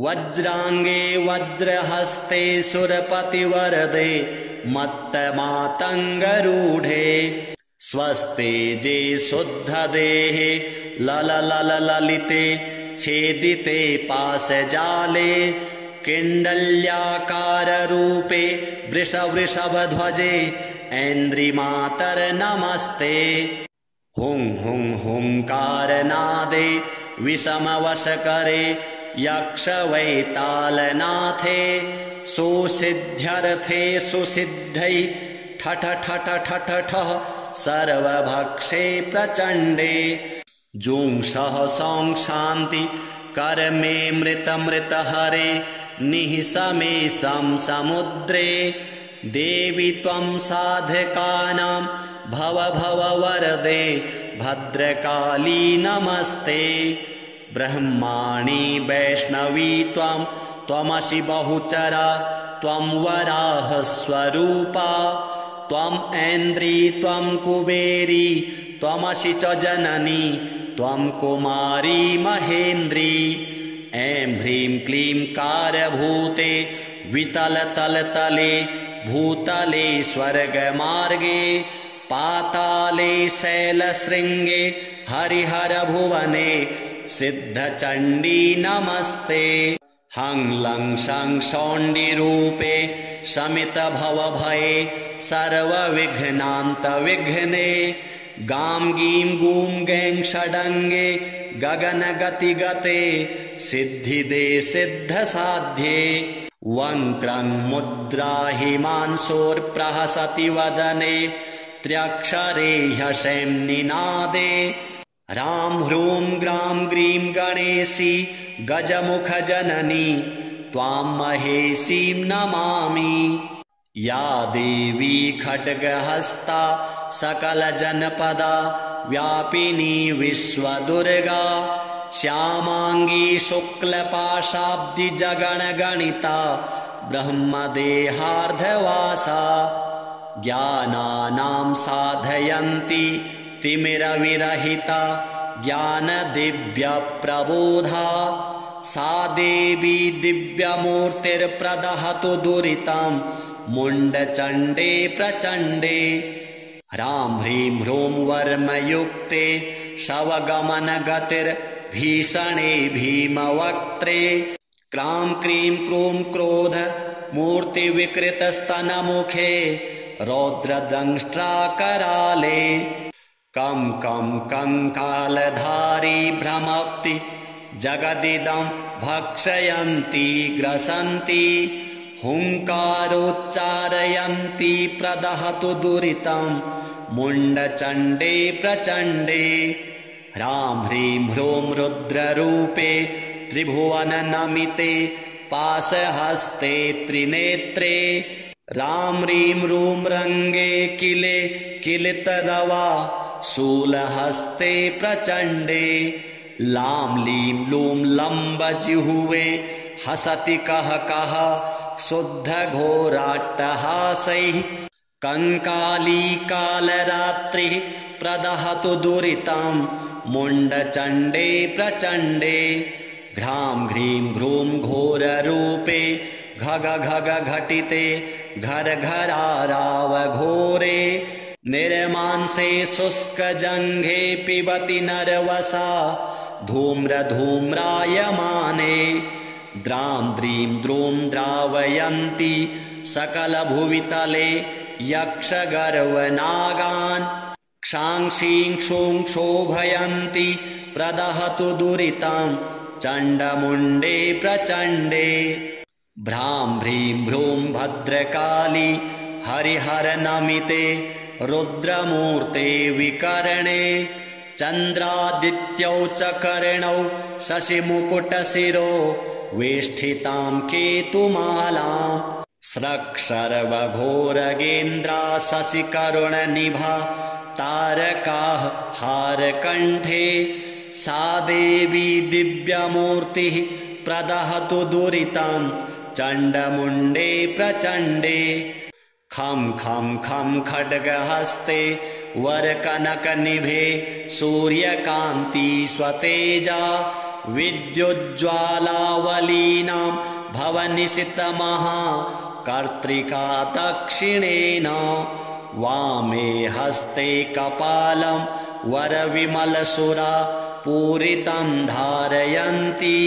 वज्राङ्गे वज्रहस्ते सुरपतिवरदे मत्तमातङ्गरूढे स्वस्तेजे शुद्धदेहे लललललिते छेदिते पाशजाले किण्डल्याकाररूपे वृषवृषभध्वजे ऐन्द्रिमातर नमस्ते हुं हुं हुंकारनादे विषमवशकरे यक्षवैतालनाथे सुसिद्ध्यर्थे सुसिद्धै ठठ ठठ ठठ ठः सर्वभक्षे प्रचण्डे जुं सह सौं शान्ति कर्मे मृतमृतहरे निःसमे समुद्रे देवी त्वं साधकानां भव भव वरदे भद्रकाली नमस्ते ब्रह्माणि वैष्णवी त्वं त्वमसि बहुचरा त्वं वराहस्वरूपा त्वं ऐन्द्री त्वं कुबेरी त्वमसि च जननी त्वं कुमारी महेन्द्री ऐं ह्रीं क्लीं कारभूते वितलतलतले भूतले स्वर्गमार्गे पाताले शैलशृङ्गे हरिहरभुवने सिद्धचण्डी नमस्ते हं लं शं शौण्डिरूपे शमितभवभये सर्वविघ्नान्तविघ्ने गां गीं गूं गैं षडङ्गे गगनगतिगते सिद्धिदे सिद्धसाध्ये वङ्क्रं मुद्रा हिमांशोर्प्रहसति वदने त्र्यक्षरे ह्यशैं निनादे रां ह्रूं ग्रां ग्रीं गणेशी गजमुखजननी त्वां महेशीं नमामि या देवी खड्गहस्ता सकलजनपदा व्यापिनी विश्वदुर्गा श्यामाङ्गी शुक्लपाशाब्दिजगणगणिता ब्रह्मदेहार्धवासा ज्ञानानां साधयन्ति तिमिरविरहिता ज्ञानदिव्यप्रबोधा सा देवी दिव्यमूर्तिर्प्रदहतु दुरितं मुण्डचण्डे प्रचण्डे ह्रां ह्रीं ह्रूं वर्मयुक्ते शवगमनगतिर्भीषणे भीमवक्त्रे क्रां क्रीं क्रूं क्रोध मूर्तिविकृतस्तनमुखे रौद्रदंष्ट्राकराले कं कं कंकालधारी भ्रमप्ति जगदिदं भक्षयन्ती ग्रसन्ति हुङ्कारोच्चारयन्ती प्रदहतु दुरितं मुण्डचण्डे प्रचण्डे ह्रां ह्रीं ह्रूं रुद्ररूपे त्रिभुवननमिते पाशहस्ते त्रिनेत्रे रां ह्रीं रूं रङ्गे किले किलितरवा शूलहस्ते प्रचण्डे लां लीं लूं लम्बजिह्वे हसति कः कः शुद्धघोराट्टहासैः कङ्कालीकालरात्रिः प्रदहतु दुरितां मुण्डचण्डे प्रचण्डे घ्रां घ्रीं घ्रूं घोररूपे घग घग घटिते घर घरारावघोरे निर्मांसे शुष्कजङ्घे पिबति नरवसा धूम्रधूम्रायमाने द्रां द्रीं द्रूं द्रावयन्ति सकलभुवितले यक्षगर्वनागान् क्षांक्षीं क्षूं क्षोभयन्ति प्रदहतु दुरितां चण्डमुण्डे प्रचण्डे भ्रां भ्रीं भ्रूं भद्रकाली हरिहरनमिते रुद्रमूर्ते विकर्णे चन्द्रादित्यौ च कर्णौ शशिमुकुटशिरो वेष्ठितां केतुमालां स्रक्शर्वघोरगेन्द्रा शशिकरुणनिभा तारकाः हारकण्ठे सा देवी दिव्यमूर्तिः प्रदहतु दुरितां चण्डमुण्डे प्रचण्डे खं खं खं खड्गहस्ते वरकनकनिभे सूर्यकान्ति स्वतेजा विद्युज्ज्वालावलीनां भवनिशितमहा कर्त्रिका दक्षिणेन वामे हस्ते कपालं वरविमलसुरा पूरितं धारयन्ती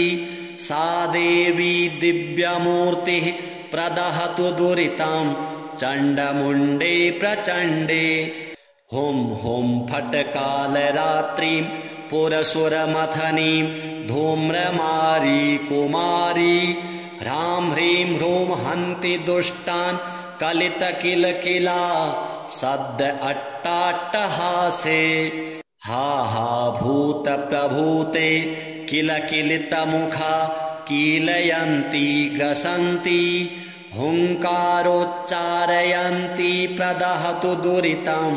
सा देवी दिव्यमूर्तिः प्रदहतु दुरितां चण्डमुण्डे प्रचण्डे हुं हुं फट्कालरात्रिं पुरसुरमथनीं धूम्रमारी कुमारी ह्रां ह्रीं ह्रूं हन्ति दुष्टान् कलितकिलकिला सद्द अट्टाट्टहासे हा हा भूतप्रभूते किलकिलितमुखा कीलयन्ती ग्रसन्ति हुङ्कारोच्चारयन्ती प्रदहतु दुरितां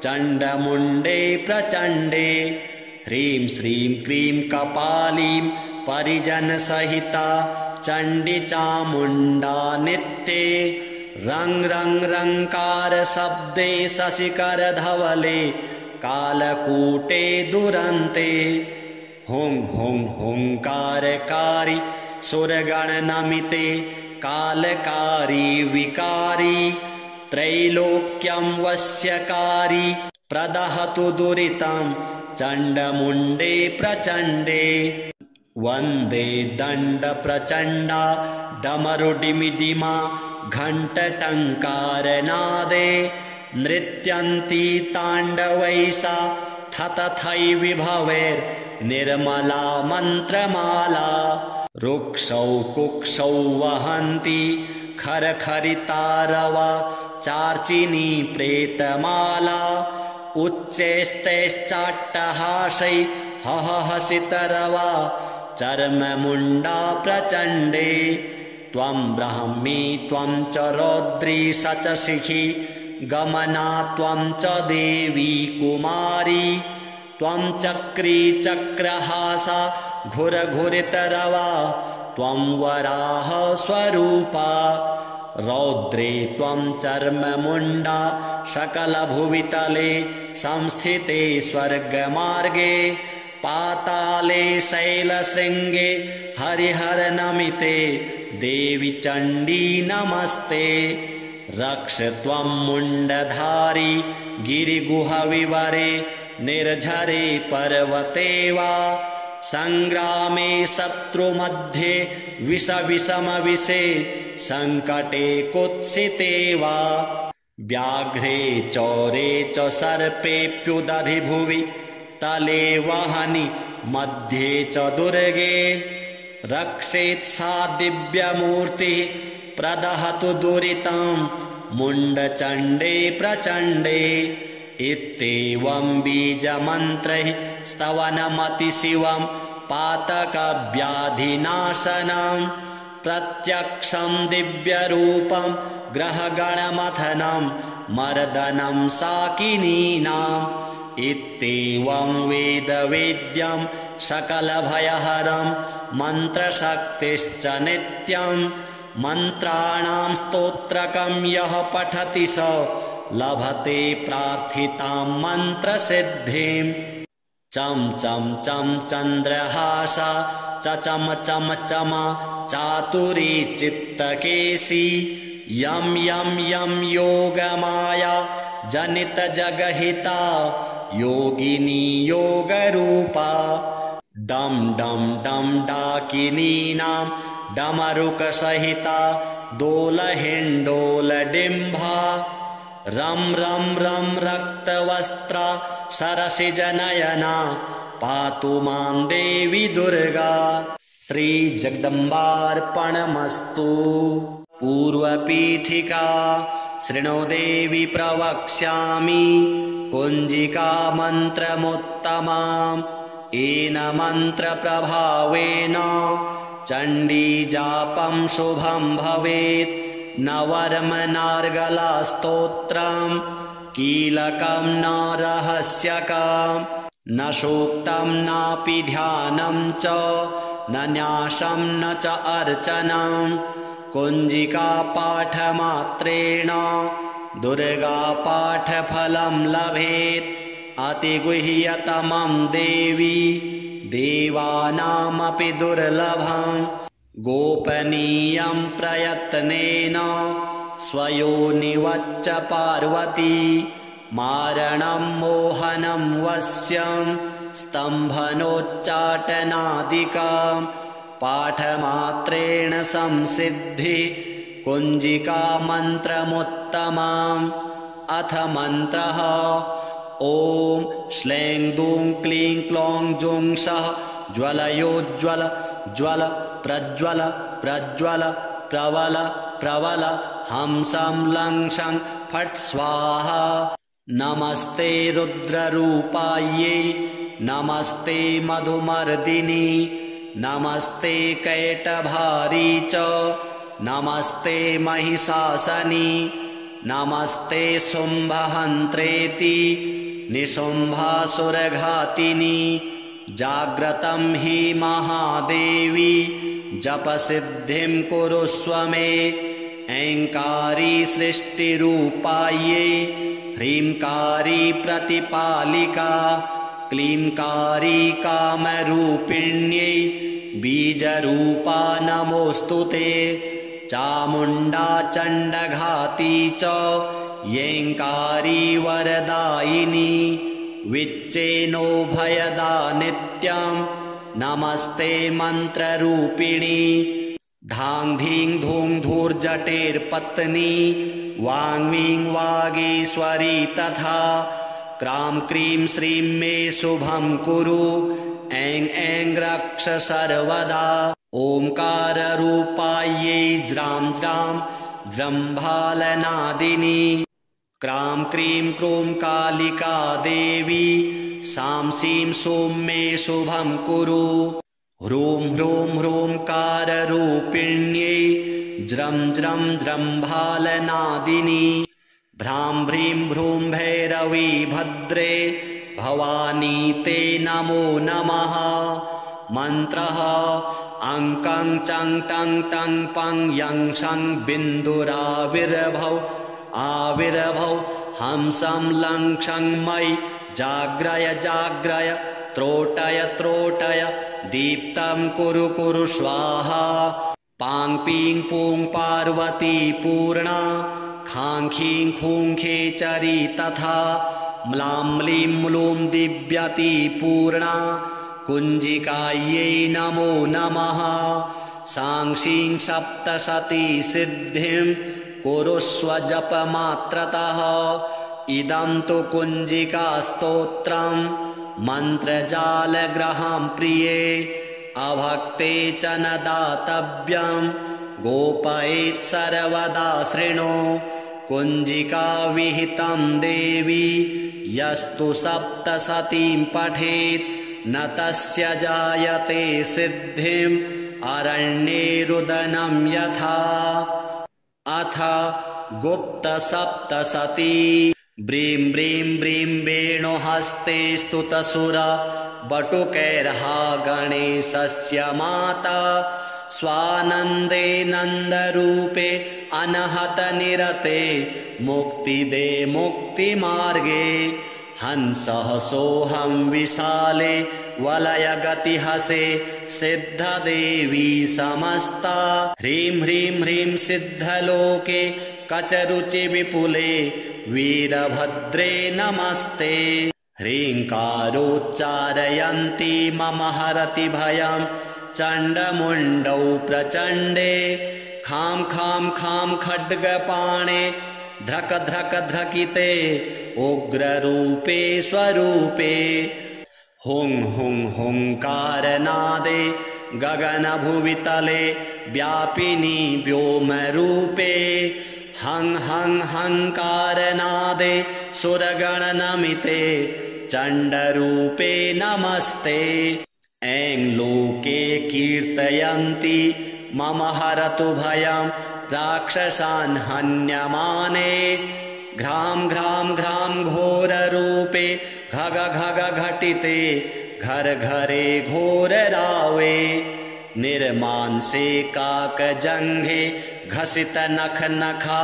चण्डमुण्डे प्रचण्डे ह्रीं श्रीं क्रीं कपालीं परिजनसहिता चण्डी चामुण्डा नित्ये रं रं रङ्कारशब्दे शशिकरधवले कालकूटे दुरन्ते हुं हुं हुङ्कारकारी सुरगणनमिते कालकारी विकारी त्रैलोक्यं वश्यकारी प्रदहतु दुरितां चण्डमुण्डे प्रचण्डे वन्दे दण्डप्रचण्डा डमरुडिमिडिमा घण्टटङ्कारनादे नृत्यन्ती ताण्डवैसा थतथै विभवैर्निर्मला मन्त्रमाला रुक्षौ कुक्षौ वहन्ती खरखरितारवा चार्चिनी प्रेतमाला उच्चैस्तैश्चाट्टहासै हहहसितरवा चर्ममुण्डा प्रचण्डे त्वं ब्राह्मी त्वं च रौद्री स च शिखी गमना त्वं च देवी कुमारी त्वं चक्री चक्रहासा घुरघुरितरवा त्वं वराह स्वरूपा रौद्रे त्वं चर्ममुण्डा सकलभुवितले संस्थिते स्वर्गमार्गे पाताले शैलशृङ्गे हरिहरनमिते देवी चण्डी नमस्ते रक्ष त्वं मुण्डधारी गिरिगुहविवरे निर्झरे पर्वते वा सङ्ग्रामे शत्रुमध्ये विषमविषे सङ्कटे कुत्सिते वा व्याघ्रे चौरे च सर्पेऽप्युदधि भुवि तले वहनि मध्ये च दुर्गे रक्षेत् सा दिव्यमूर्तिः प्रदहतु दुरितां मुण्डचण्डे प्रचण्डे इत्येवं बीजमन्त्रैः स्तवनमतिशिवं पातकव्याधिनाशनं प्रत्यक्षं दिव्यरूपं ग्रहगणमथनं मर्दनं साकिनीनाम् इत्येवं वेदवेद्यं सकलभयहरं मन्त्रशक्तिश्च नित्यं मन्त्राणां स्तोत्रकं यः पठति स लभते प्रार्थितां मन्त्रसिद्धिं। चं चं चं चन्द्रहास चम चम चम चातुरी चित्तकेशी यं यं यं योगमाया जनितजगहिता योगिनी योगरूपा। डं डं डं डाकिनीनां डमरुकसहिता दोलहिण्डोलडिम्भा। रं रं रं रक्तवस्त्रा सरसिजनयना पातु मां देवी दुर्गा। श्रीजगदम्बार्पणमस्तु। पूर्वपीठिका। शृणु देवी प्रवक्ष्यामि कुञ्जिका मन्त्रमुत्तमाम्। येन मन्त्रप्रभावेन चण्डीजापं शुभं भवेत्। न वर्मनार्गलास्तोत्रं कीलकं न रहस्यकं न सूक्तं नापि ध्यानं च न न्यासं न च अर्चनं। कुञ्जिकापाठमात्रेण दुर्गापाठफलं लभेत्। अतिगुह्यतमं देवी देवानामपि दुर्लभं। गोपनीयं प्रयत्नेन स्वयोनिवच्च पार्वती। मारणं मोहनं वश्यं स्तम्भनोच्चाटनादिकं पाठमात्रेण संसिद्धि कुञ्जिका मन्त्रमुत्तमम्। अथ मन्त्रः। ॐ श्लें दूं क्लीं क्लौं जुं सः ज्वलयोज्ज्वल ज्वल प्रज्वल प्रज्वल प्रवल प्रवल हंसं लं शं फट् स्वाहा। नमस्ते रुद्ररूपायै नमस्ते मधुमर्दिनी नमस्ते कैटभारी च नमस्ते महिषासनी नमस्ते शुम्भहन्त्रेति निशुम्भासुरघातिनी। जाग्रतं हि महादेवी जपसिद्धिं कुरुष्व मे। ऐङ्कारी सृष्टिरूपायै ह्रीङ्कारी प्रतिपालिका क्लींकारी कामरूपिण्यै बीजरूपा नमोऽस्तु ते। चामुण्डा चण्डघाती च येङ्कारी वरदायिनी विच्चेनो भयदा नित्यं नमस्ते मन्त्ररूपिणी। धां धीं धूं धूर्जटेर्पत्नी वाङ्वीं वागीश्वरी तथा। क्रां क्रीं श्रीं मे शुभं कुरु ऐं ऐं रक्ष सर्वदा। ओंकाररूपायै ज्रां ज्रां जृम्भालनादिनी। क्रां क्रीं क्रूं कालिका देवी सां सीं सों मे शुभं कुरु। ह्रूं ह्रूं ह्रूंकाररूपिण्यै ज्रं ज्रं जृम्भालनादिनी। भ्रां भ्रीं भ्रूं भैरवी भद्रे भवानी ते नमो नमः। मन्त्रः अङ्कं चं टं टं पं यं शं बिन्दुराविर्भौ आविर्भौ हंसं लं क्षं मयि जाग्रय जाग्रय त्रोटय त्रोटय दीप्तं कुरु कुरु स्वाहा। पां पीं पूं पार्वती पूर्णा खां खीं खूं खेचरी तथा। म्लां म्लीं म्लूं दिव्यती पूर्णा कुञ्जिकायै नमो नमः। सां शीं सप्तशती सिद्धिं कुरुष्व जपमात्रतः। इदं तु कुञ्जिकास्तोत्रं मन्त्रजालग्रहं प्रिये अभक्ते च न दातव्यं गोपयेत् सर्वदा शृणु। कुञ्जिका विहितं देवी यस्तु सप्तशतीं पठेत् न तस्य जायते सिद्धिम् अरण्ये रुदनं यथा। अथ गुप्तसप्तशती। ब्रीं ब्रीं ब्रीं वेणुहस्ते स्तुतसुरा बटुकैर्हा गणेशस्य माता। स्वानन्दे नन्दरूपे अनहत निरते मुक्तिदे मुक्तिमार्गे हंसः सोऽहं विशाले वलयगतिहसे सिद्धदेवी समस्ता ह्रीं ह्रीं ह्रीं सिद्धलोके कचरुचि विपुले वीरभद्रे नमस्ते ह्रीङ्कारोच्चारयन्ती मम हरति भयं चण्डमुण्डौ प्रचण्डे खां खां खां खड्गपाणे ध्रक ध्रक ध्रकिते उग्ररूपे स्वरूपे हुं हुं हुङ्कारनादे गगनभुवितले व्यापिनी व्योमरूपे हं हं हंकारनादे सुरगणनमिते चण्डरूपे नमस्ते ऐं लोके कीर्तयन्ति मम हरतु भयं राक्षसान् हन्यमाने घ्रां घ्रां घ्रां घोररूपे घग घग घटिते घर घरे घोररावे निर्मांसे काकजङ्घे घसित नख नखा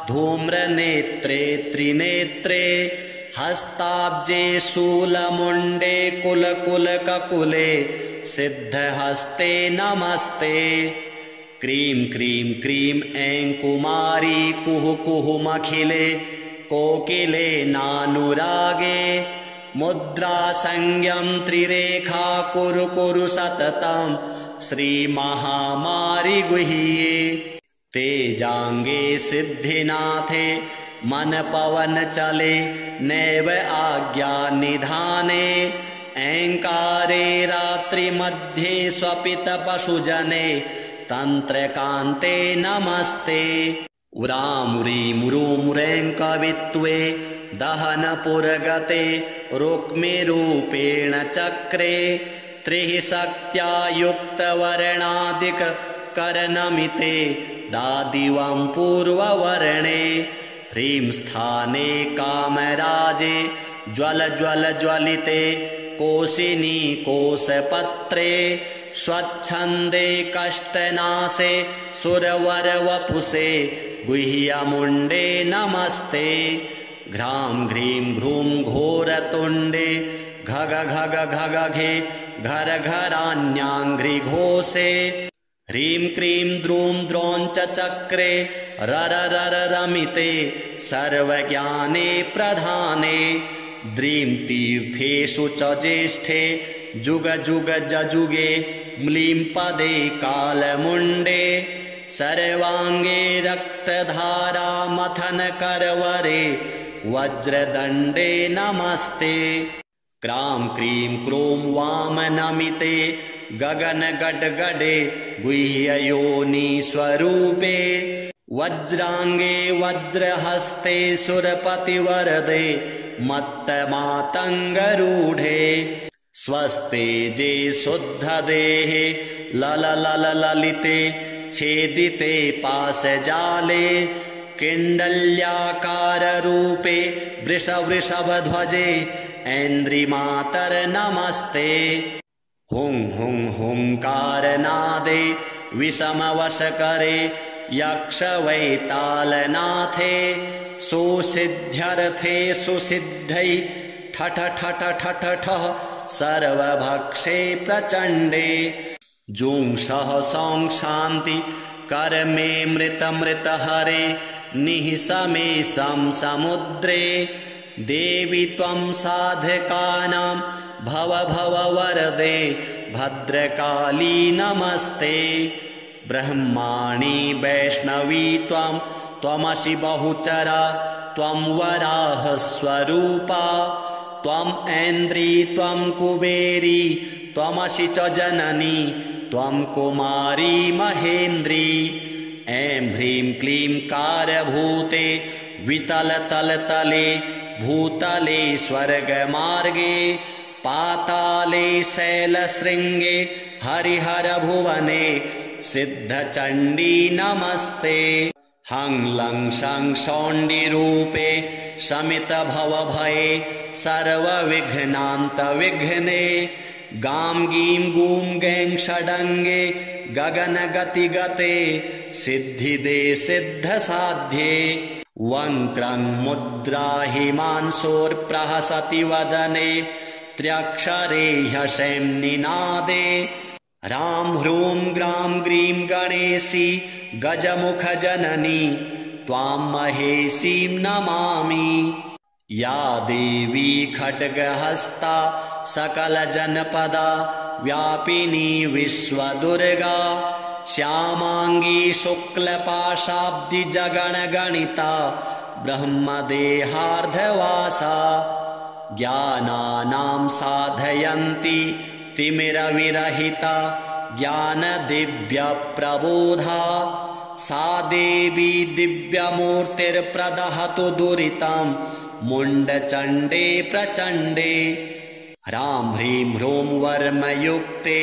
धूम्रनेत्रे त्रिनेत्रे हस्ताब्जे शूलमुण्डे कुलकुलककुले सिद्धहस्ते नमस्ते क्रीं क्रीं क्रीं ऐं कुमारी कुहु कुहुमखिले कोकिले नानुरागे मुद्रा संज्ञं त्रिरेखा कुरु कुरु सततं श्रीमहामारि गुह्ये तेजांगे सिद्धिनाथे मन पवन चले नैव आज्ञा निधाने ऐंकारे रात्रिमध्ये स्वपित पशुजने तंत्रकान्ते नमस्ते उरामुरीमुरुमुरें कवित्वे दहनपुरगते रुक्मिरूपेण चक्रे त्रिः शक्त्या युक्तवर्णादिक करनमिते दादिवं पूर्ववर्णे ह्रीं स्थाने कामराजे ज्वल ज्वल ज्वलिते कोशिनी कोशपत्रे स्वच्छन्दे कष्टनाशे सुरवरवपुषे गुह्यमुण्डे नमस्ते घ्रां घ्रीं घ्रूं घोरतुण्डे घग घग घगघे घर घरान्याङ्घ्रिघोषे ह्रीं क्रीं द्रूं द्रौञ्च चक्रे रर रर रमिते सर्वज्ञाने प्रधाने द्रीं तीर्थेषु च ज्येष्ठे जुग जुग जजुगे म्लीं पदे कालमुण्डे सर्वाङ्गे रक्तधारा मथन करवरे वज्रदण्डे नमस्ते क्रां क्रीं क्रूं वामनमिते गगन गडगडे गुह्ययोनि स्वरूपे वज्रांगे वज्रहस्ते सुरपतिवरदे मत्तमातङ्गरूढे स्वस्तेजे शुद्धदेहे लललललिते छेदिते पाशजाले किण्डल्याकाररूपे वृषवृषभध्वजे ऐन्द्रिमातर्नमस्ते हुं हुं हुंकारनादे विषमवशकरे यक्षवैतालनाथे सुसिद्ध्यर्थे सुसिद्धै ठठ ठठ ठठ ठः सर्वभक्षे प्रचण्डे जुंसः सौं शान्ति कर्मे मृतमृतहरे निःसमे सं समुद्रे देवी त्वं साधकानां भव भव वरदे भद्रकाली नमस्ते ब्रह्माणि वैष्णवी त्वं त्वमसि बहुचरा त्वं वराह स्वरूपा त्वं ऐन्द्री त्वं कुबेरी त्वमसि च जननी त्वं कुमारी महेन्द्री ऐं ह्रीं क्लीं कारभूते वितलतलतले भूतले स्वर्गमार्गे पाताले शैलशृङ्गे हरिहरभुवने सिद्धचण्डी नमस्ते हं लं शं शौण्डिरूपे शमितभवभये सर्वविघ्नान्तविघ्ने गां गीं गूं गैं षडङ्गे गगनगतिगते सिद्धिदे सिद्धसाध्ये वङ्क्रं मुद्रा हिमांशोर्प्रहसति वदने त्र्यक्षरे ह्यशें निनादे ह्रां ह्रूं ग्रां ग्रीं गणेशी गजमुखजननी त्वां महेशीं नमामि या देवी खड्गहस्ता सकलजनपदा व्यापिनी विश्वदुर्गा श्यामाङ्गी शुक्लपाशाब्दिजगणगणिता ब्रह्मदेहार्धवासा ज्ञानानां साधयन्ती तिमिरविरहिता ज्ञानदिव्यप्रबोधा सा देवी दिव्यमूर्तिर्प्रदहतु दुरितं मुण्डचण्डे प्रचण्डे ह्रां ह्रीं ह्रूं वर्मयुक्ते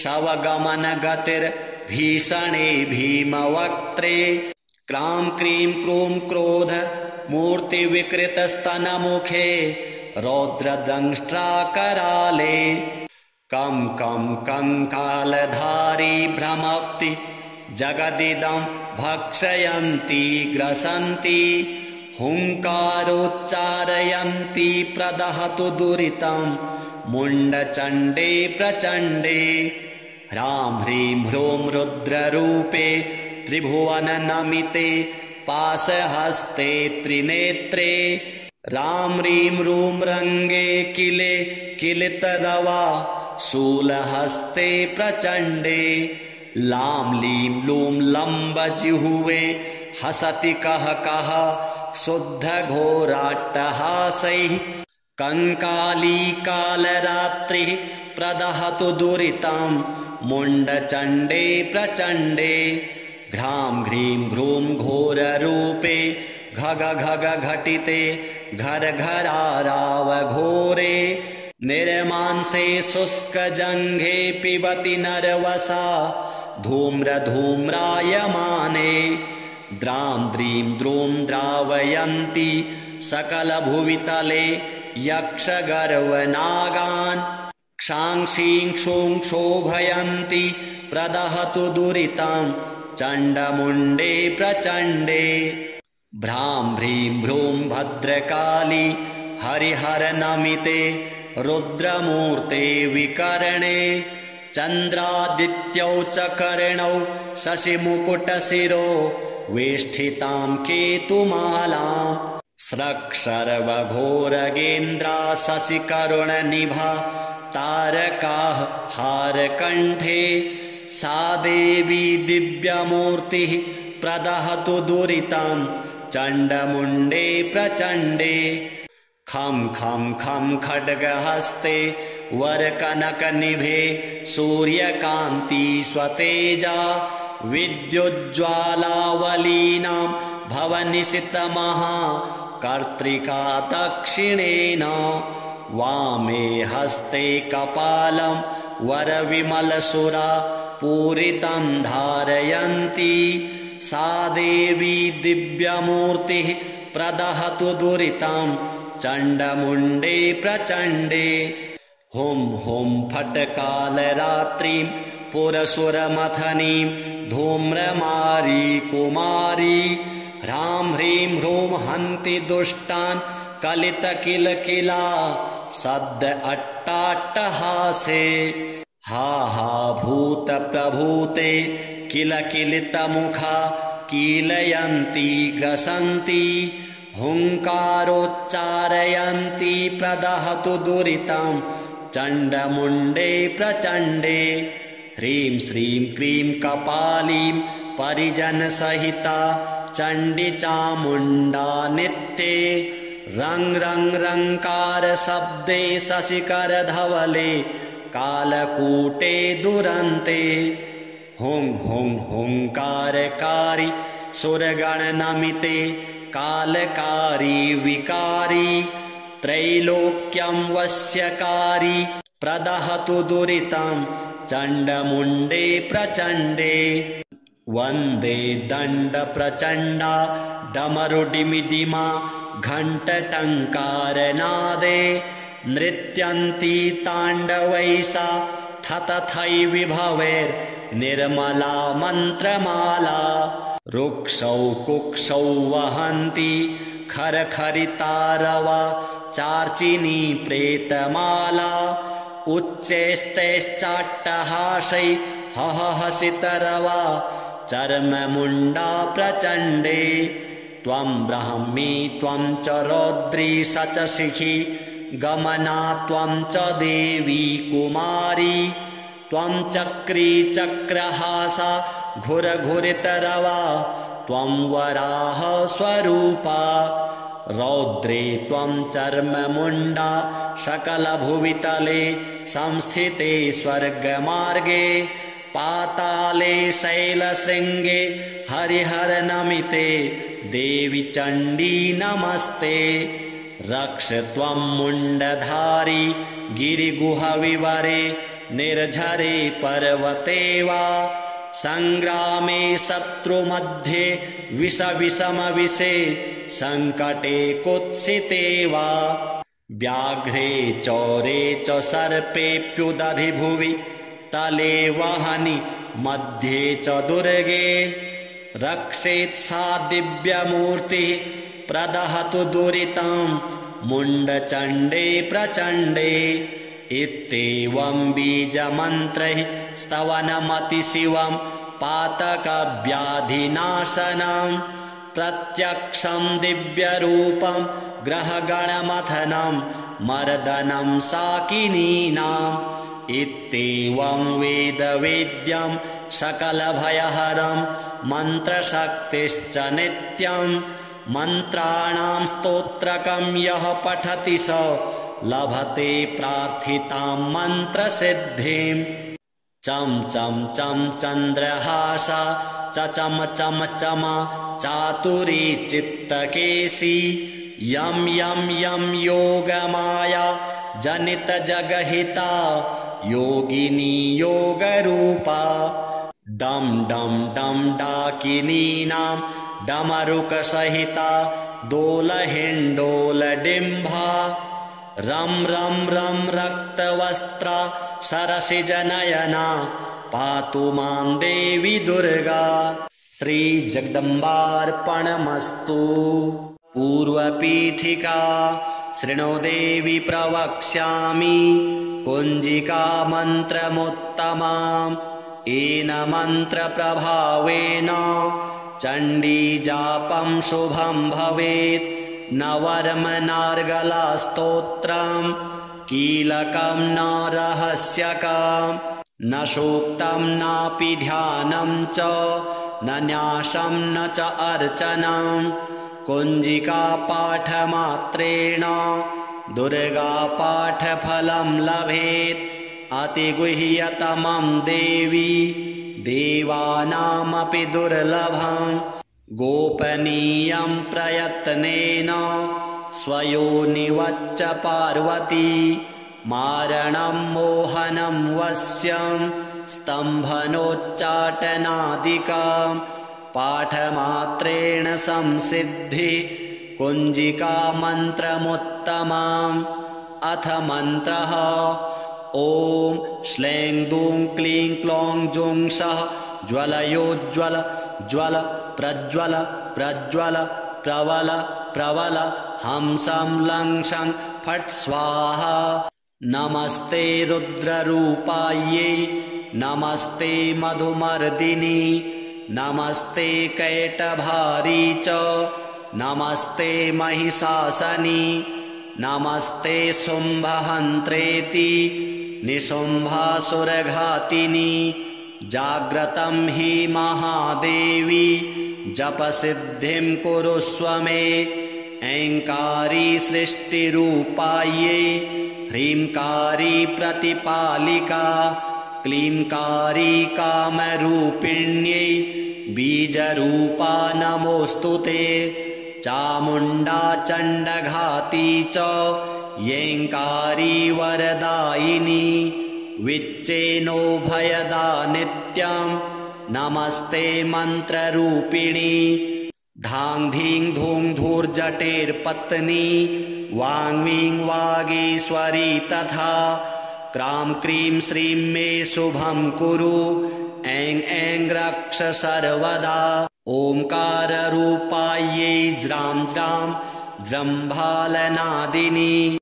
शवगमनगतिर्भीषणे भीमवक्त्रे क्रां क्रीं क्रूं क्रोध मूर्तिविकृतस्तनमुखे रौद्रदंष्ट्राकराले कं कं कंकालधारी भ्रमप्ति जगदिदं भक्षयन्ती ग्रसन्ती हुङ्कारोच्चारयन्ती प्रदहतु दुरितं मुण्डचण्डे प्रचण्डे ह्रां ह्रीं ह्रूं रुद्ररूपे त्रिभुवननमिते पाशहस्ते त्रिनेत्रे रां ह्रीं रूं रङ्गे किले किलितरवा शूलहस्ते प्रचण्डे लां लीं लूं लम्बजिह्वे हसति कः कः शुद्धघोराट्टहासैः कंकाली कालरात्रिः प्रदहतु दुरितं मुण्डचण्डे प्रचण्डे घ्रां घ्रीं घ्रूं घोररूपे घग घग घटिते घरघराराव घोरे निर्मांसे शुष्कजङ्घे पिबति नरवसा धूम्रधूम्रायमाने द्रां द्रीं द्रूं द्रावयन्ति सकलभुवितले यक्षगर्वनागान् क्षां क्षीं क्षूं क्षोभयन्ति प्रदहतु दुरितं चण्डमुण्डे प्रचण्डे भ्रां ह्रीं भ्रूं भद्रकाली हरिहरनमिते रुद्रमूर्ते विकर्णे चन्द्रादित्यौ च कर्णौ शशिमुकुटशिरो वेष्ठितां केतुमालां स्रक्शर्वघोरगेन्द्रा शशिकरुणनिभा तारकाः हारकण्ठे सा देवी दिव्यमूर्तिः प्रदहतु दुरितं चण्डमुण्डे प्रचण्डे खं खं खं खड्गहस्ते वरकनकनिभे सूर्यकान्ति स्वतेजा विद्युज्ज्वालावलीनां भवनिशितमहा कर्त्रिका दक्षिणेन वामे हस्ते कपालं वरविमलसुरा पूरितं धारयन्ती सा देवी दिव्यमूर्तिः प्रदहतु दुरितं चण्डमुण्डे प्रचण्डे हुं हुं फट्कालरात्रिं पुरसुरमथनीं धूम्रमारी कुमारी ह्रां ह्रीं ह्रूं हन्ति दुष्टान् कलितकिलकिला सद्द अट्टाट्टहासे हा हा भूतप्रभूते किलकिलितमुखा कीलयन्ती ग्रसन्ती हुङ्कारोच्चारयन्ती प्रदहतु दुरितं चण्डमुण्डे प्रचण्डे ह्रीं श्रीं क्रीं कपालीं परिजनसहिता चण्डी चामुण्डा नित्ये रङ् रङ् रङ्कारशब्दे शशिकरधवले कालकूटे दुरन्ते हुं हुं हुङ्कारकारी सुरगणनमिते कालकारी विकारी त्रैलोक्यं वश्यकारी प्रदहतु दुरितं चण्डमुण्डे प्रचण्डे वन्दे दण्डप्रचण्डा डमरुडिमिडिमा घण्टटङ्कारनादे नृत्यन्ती ताण्डवैसा थतथै विभवैर् निर्मला मन्त्रमाला रुक्षौ कुक्षौ वहन्ति खरखरितारवा चार्चिनी प्रेतमाला उच्चैस्तैश्चाट्टहासै हहसितरवा चर्ममुण्डा प्रचण्डे त्वं ब्राह्मी त्वं च रौद्री स च शिखी गमना त्वं च देवी कुमारी त्वं चक्री चक्रहासा घुरघुरितरवा त्वं वराह स्वरूपा रौद्रे त्वं चर्ममुण्डा सकलभुवितले संस्थिते स्वर्गमार्गे पाताले शैलशृङ्गे हरिहरनमिते देवी चण्डी नमस्ते रक्ष त्वं मुण्डधारी गिरिगुहविवरे निर्झरे पर्वते वा सङ्ग्रामे शत्रुमध्ये विषमविषे सङ्कटे कुत्सिते वा व्याघ्रे चौरे च सर्पेऽप्युदधि भुवि तले वहनि मध्ये च दुर्गे रक्षेत् सा दिव्यमूर्तिः प्रदहतु दुरितं मुण्डचण्डे प्रचण्डे इत्येवं बीजमन्त्रैः स्तवनमतिशिवं पातकव्याधिनाशनं प्रत्यक्षं दिव्यरूपं ग्रहगणमथनं मर्दनं साकिनीनाम् इत्येवं वेदवेद्यं सकलभयहरं मन्त्रशक्तिश्च नित्यं मन्त्राणां स्तोत्रकं यः पठति स लभते प्रार्थितां मन्त्रसिद्धिं चं चं चं चन्द्रहासा चम चम चमा चातुरी चित्तकेशी यं यं यं योगमाया जनितजगहिता योगिनी योगरूपा डं डं डं डाकिनीनां डमरुकसहिता दोलहिण्डोलडिम्भा रं रं रं रक्तवस्त्रा सरसिजनयना पातु मां देवी दुर्गा। श्रीजगदम्बार्पणमस्तु। पूर्वपीठिका। शृणो देवी प्रवक्ष्यामि कुञ्जिका मन्त्रमुत्तमाम् येन मन्त्रप्रभावेन चण्डीजापं शुभं भवेत्। न वर्मनार्गलास्तोत्रं कीलकं न रहस्यकं न सूक्तं नापि ध्यानं च न न्यासं न च अर्चनं कुञ्जिकापाठमात्रेण दुर्गापाठफलं लभेत्। अतिगुह्यतमं देवी देवानामपि दुर्लभं गोपनीयं प्रयत्नेन स्वयोनिवच्च पार्वती मारणं मोहनं वश्यं स्तम्भनोच्चाटनादिकं पाठमात्रेण संसिद्धि कुञ्जिका मन्त्रमुत्तमम्। अथ मन्त्रः ॐ श्लें दूं क्लीं क्लौं जुं सः ज्वलयोज्ज्वल ज्वल प्रज्वल प्रज्वल प्रवल प्रवल हंसं लं शं फट् स्वाहा। नमस्ते रुद्ररूपायै नमस्ते मधुमर्दिनी नमस्ते कैटभारी च नमस्ते महिषासनी नमस्ते शुम्भहन्त्रेति निशुम्भासुरघातिनी। जाग्रतं हि महादेवी जपसिद्धिं कुरुष्व मे। ऐङ्कारी सृष्टिरूपायै ह्रींकारी प्रतिपालिका क्लींकारी कामरूपिण्यै बीजरूपा नमोऽस्तु ते। चामुण्डा चण्डघाती च येङ्कारी वरदायिनी विच्चेनो भयदा नित्यं नमस्ते मन्त्ररूपिणी। धां धीं धूं धूर्जटेर्पत्नी वाङ्मीं वागीश्वरी तथा क्रां क्रीं श्रीं मे शुभं कुरु। ऐं ऐं रक्ष सर्वदा। ओंकाररूपायै ज्रां ज्रां जृम्भालनादिनी।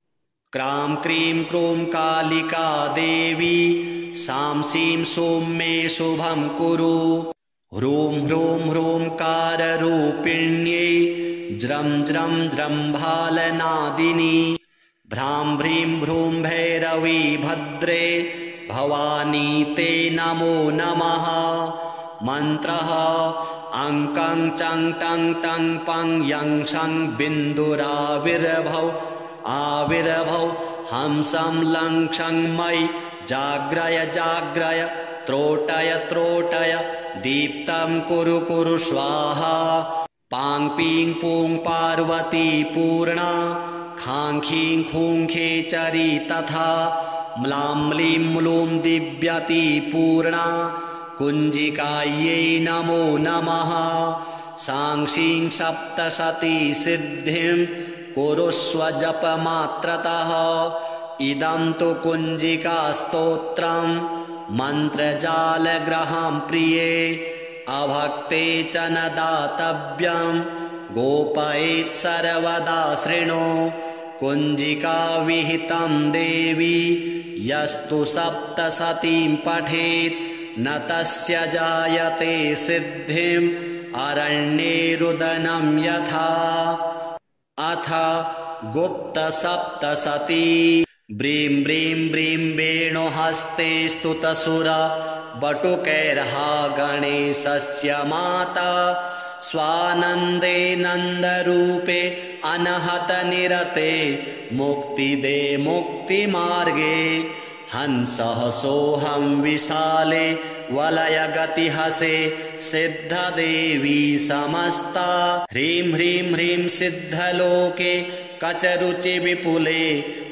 क्रां क्रीं क्रूं कालिका देवी सां सीं सों मे शुभं कुरु। ह्रूं ह्रूं ह्रूंकाररूपिण्यै ज्रं ज्रं जृम्भालनादिनी। भ्रां भ्रीं भ्रूं भैरवी भद्रे भवानी ते नमो नमः। मन्त्रः अं कं चं टं टं पं यं शं बिन्दुराविर्भौ आविर्भौ हंसं लं क्षं मयि जाग्रय जाग्रय त्रोटय त्रोटय दीप्तं कुरु कुरु स्वाहा। पां पीं पूं पार्वती पूर्णा खां खीं खूं खेचरी तथा म्लां म्लीं म्लूं दिव्यती पूर्णा कुञ्जिकायै नमो नमः। सां शीं सप्तशती सिद्धिं कुरुष्व जपमात्रतः। इदं तु कुञ्जिकास्तोत्रं मन्त्रजालग्रहं प्रिये अभक्ते च न दातव्यं गोपयेत् सर्वदा शृणु। कुञ्जिका विहितं देवी यस्तु सप्तशतीं पठेत् न तस्य जायते सिद्धिम् अरण्ये रुदनं यथा। अथ गुप्तसप्तशती। ब्रीं ब्रीं ब्रीं वेणुहस्ते स्तुतसुरा बटुकैर्हा गणेशस्य माता। स्वानन्दे नन्दरूपे अनहत निरते मुक्तिदे मुक्तिमार्गे। हंसः सोऽहं विशाले वलयगतिहसे सिद्धदेवी समस्ता। ह्रीं ह्रीं ह्रीं सिद्धलोके कचरुचि विपुले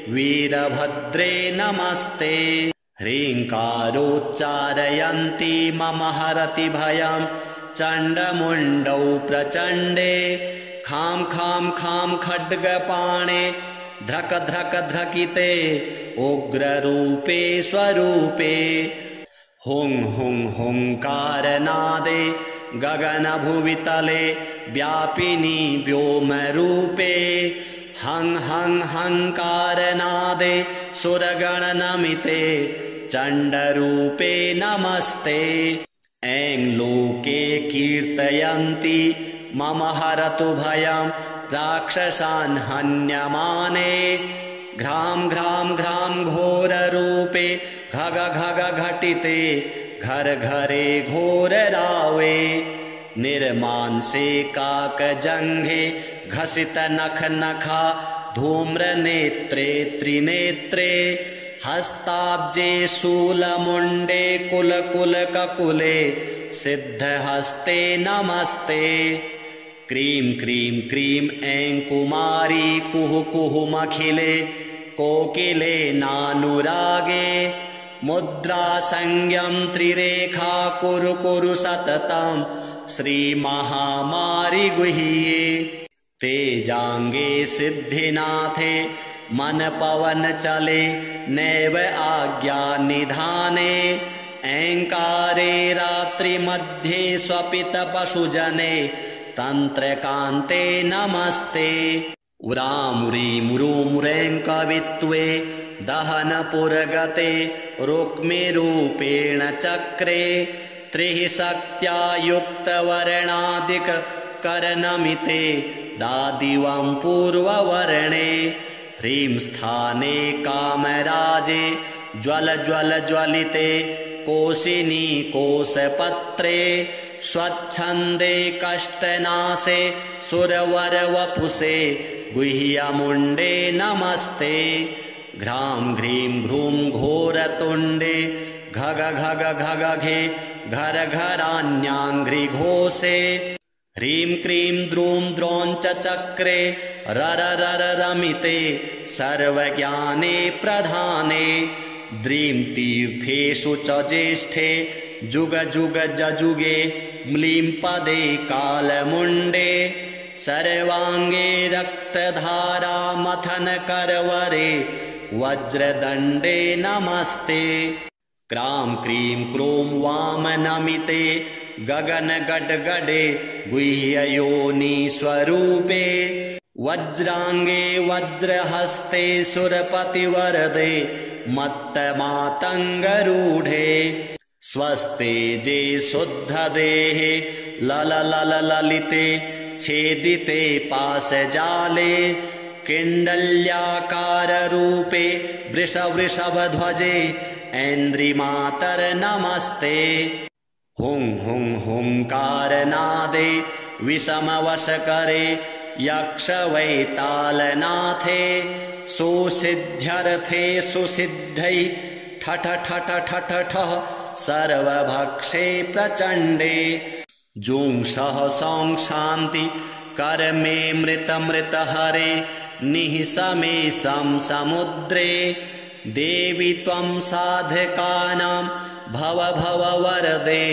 वीरभद्रे नमस्ते। ह्रीङ्कारोच्चारयन्ती मम हरति भयं चण्डमुण्डौ प्रचण्डे। खां खां खां खड्गपाणे ध्रक ध्रक ध्रकिते उग्ररूपे स्वरूपे। हुं हुं हुंकारनादे गगनभुवितले व्यापिनी व्योमरूपे। हं हं हंकारनादे सुरगणनमिते चण्डरूपे नमस्ते। ऐं लोके कीर्तयन्ति मम हरतु भयं राक्षसान् हन्यमाने। घ्रां घ्रां घ्रां घोररूपे घग घग घटिते घर घरे घोररावे। निर्मांसे काकजङ्घे घसित नख नखा धूम्रनेत्रे त्रिनेत्रे। हस्ताब्जे शूलमुण्डे कुल कुल ककुले सिद्धहस्ते नमस्ते। क्रीं क्रीं क्रीं ऐं कुमारी कुहु कुहुमखिले कोकिले नानुरागे। मुद्रा संज्ञं त्रिरेखा कुरु कुरु सततं श्रीमहामारि गुह्ये। तेजांगे सिद्धिनाथे मन पवन चले नैव आज्ञा निधाने। ऐंकारे रात्रिमध्ये स्वपित पशुजने तंत्रकान्ते नमस्ते। उरामुरीमुरुमुरें कवित्वे दहनपुरगते रुक्मिरूपेण चक्रे। त्रिः शक्त्या युक्तवर्णादिक करनमिते दादिवं पूर्ववर्णे। ह्रीं स्थाने कामराजे ज्वल ज्वल ज्वलिते कोशिनी कोशपत्रे। स्वच्छन्दे कष्टनाशे सुरवरवपुषे गुह्यमुण्डे नमस्ते। घ्रां घ्रीं घ्रूं घोरतुण्डे घग घग घगघे घर घरान्याङ्घ्रिघोषे। ह्रीं क्रीं द्रूं द्रौञ्च चक्रे रर रर रमिते सर्वज्ञाने प्रधाने। द्रीं तीर्थेषु च ज्येष्ठे जुग जुग जजुगे म्लीं पदे कालमुण्डे। सर्वाङ्गे रक्तधारा मथन करवरे वज्रदण्डे नमस्ते। क्रां क्रीं क्रूं वामनमिते गगनगड्गडे गुह्ययोनिस्वरूपे वज्राङ्गे वज्रहस्ते सुरपतिवरदे मत्तमातङ्गरूढे स्वस्तेजे शुद्धदेहे लललललिते छेदिते पाशजाले किण्डल्याकाररूपे वृषवृषभध्वजे ऐन्द्रिमातर्नमस्ते हुं हुं हुंकारनादे विषमवशकरे यक्षवैतालनाथे सुसिद्ध्यर्थे सुसिद्धै ठठ ठठ ठठ ठः सर्वभक्षे प्रचण्डे जुंसः सौं शान्ति कर्मे मृतमृतहरे निःसमे समुद्रे देवी त्वं साधकानां भव भव वरदे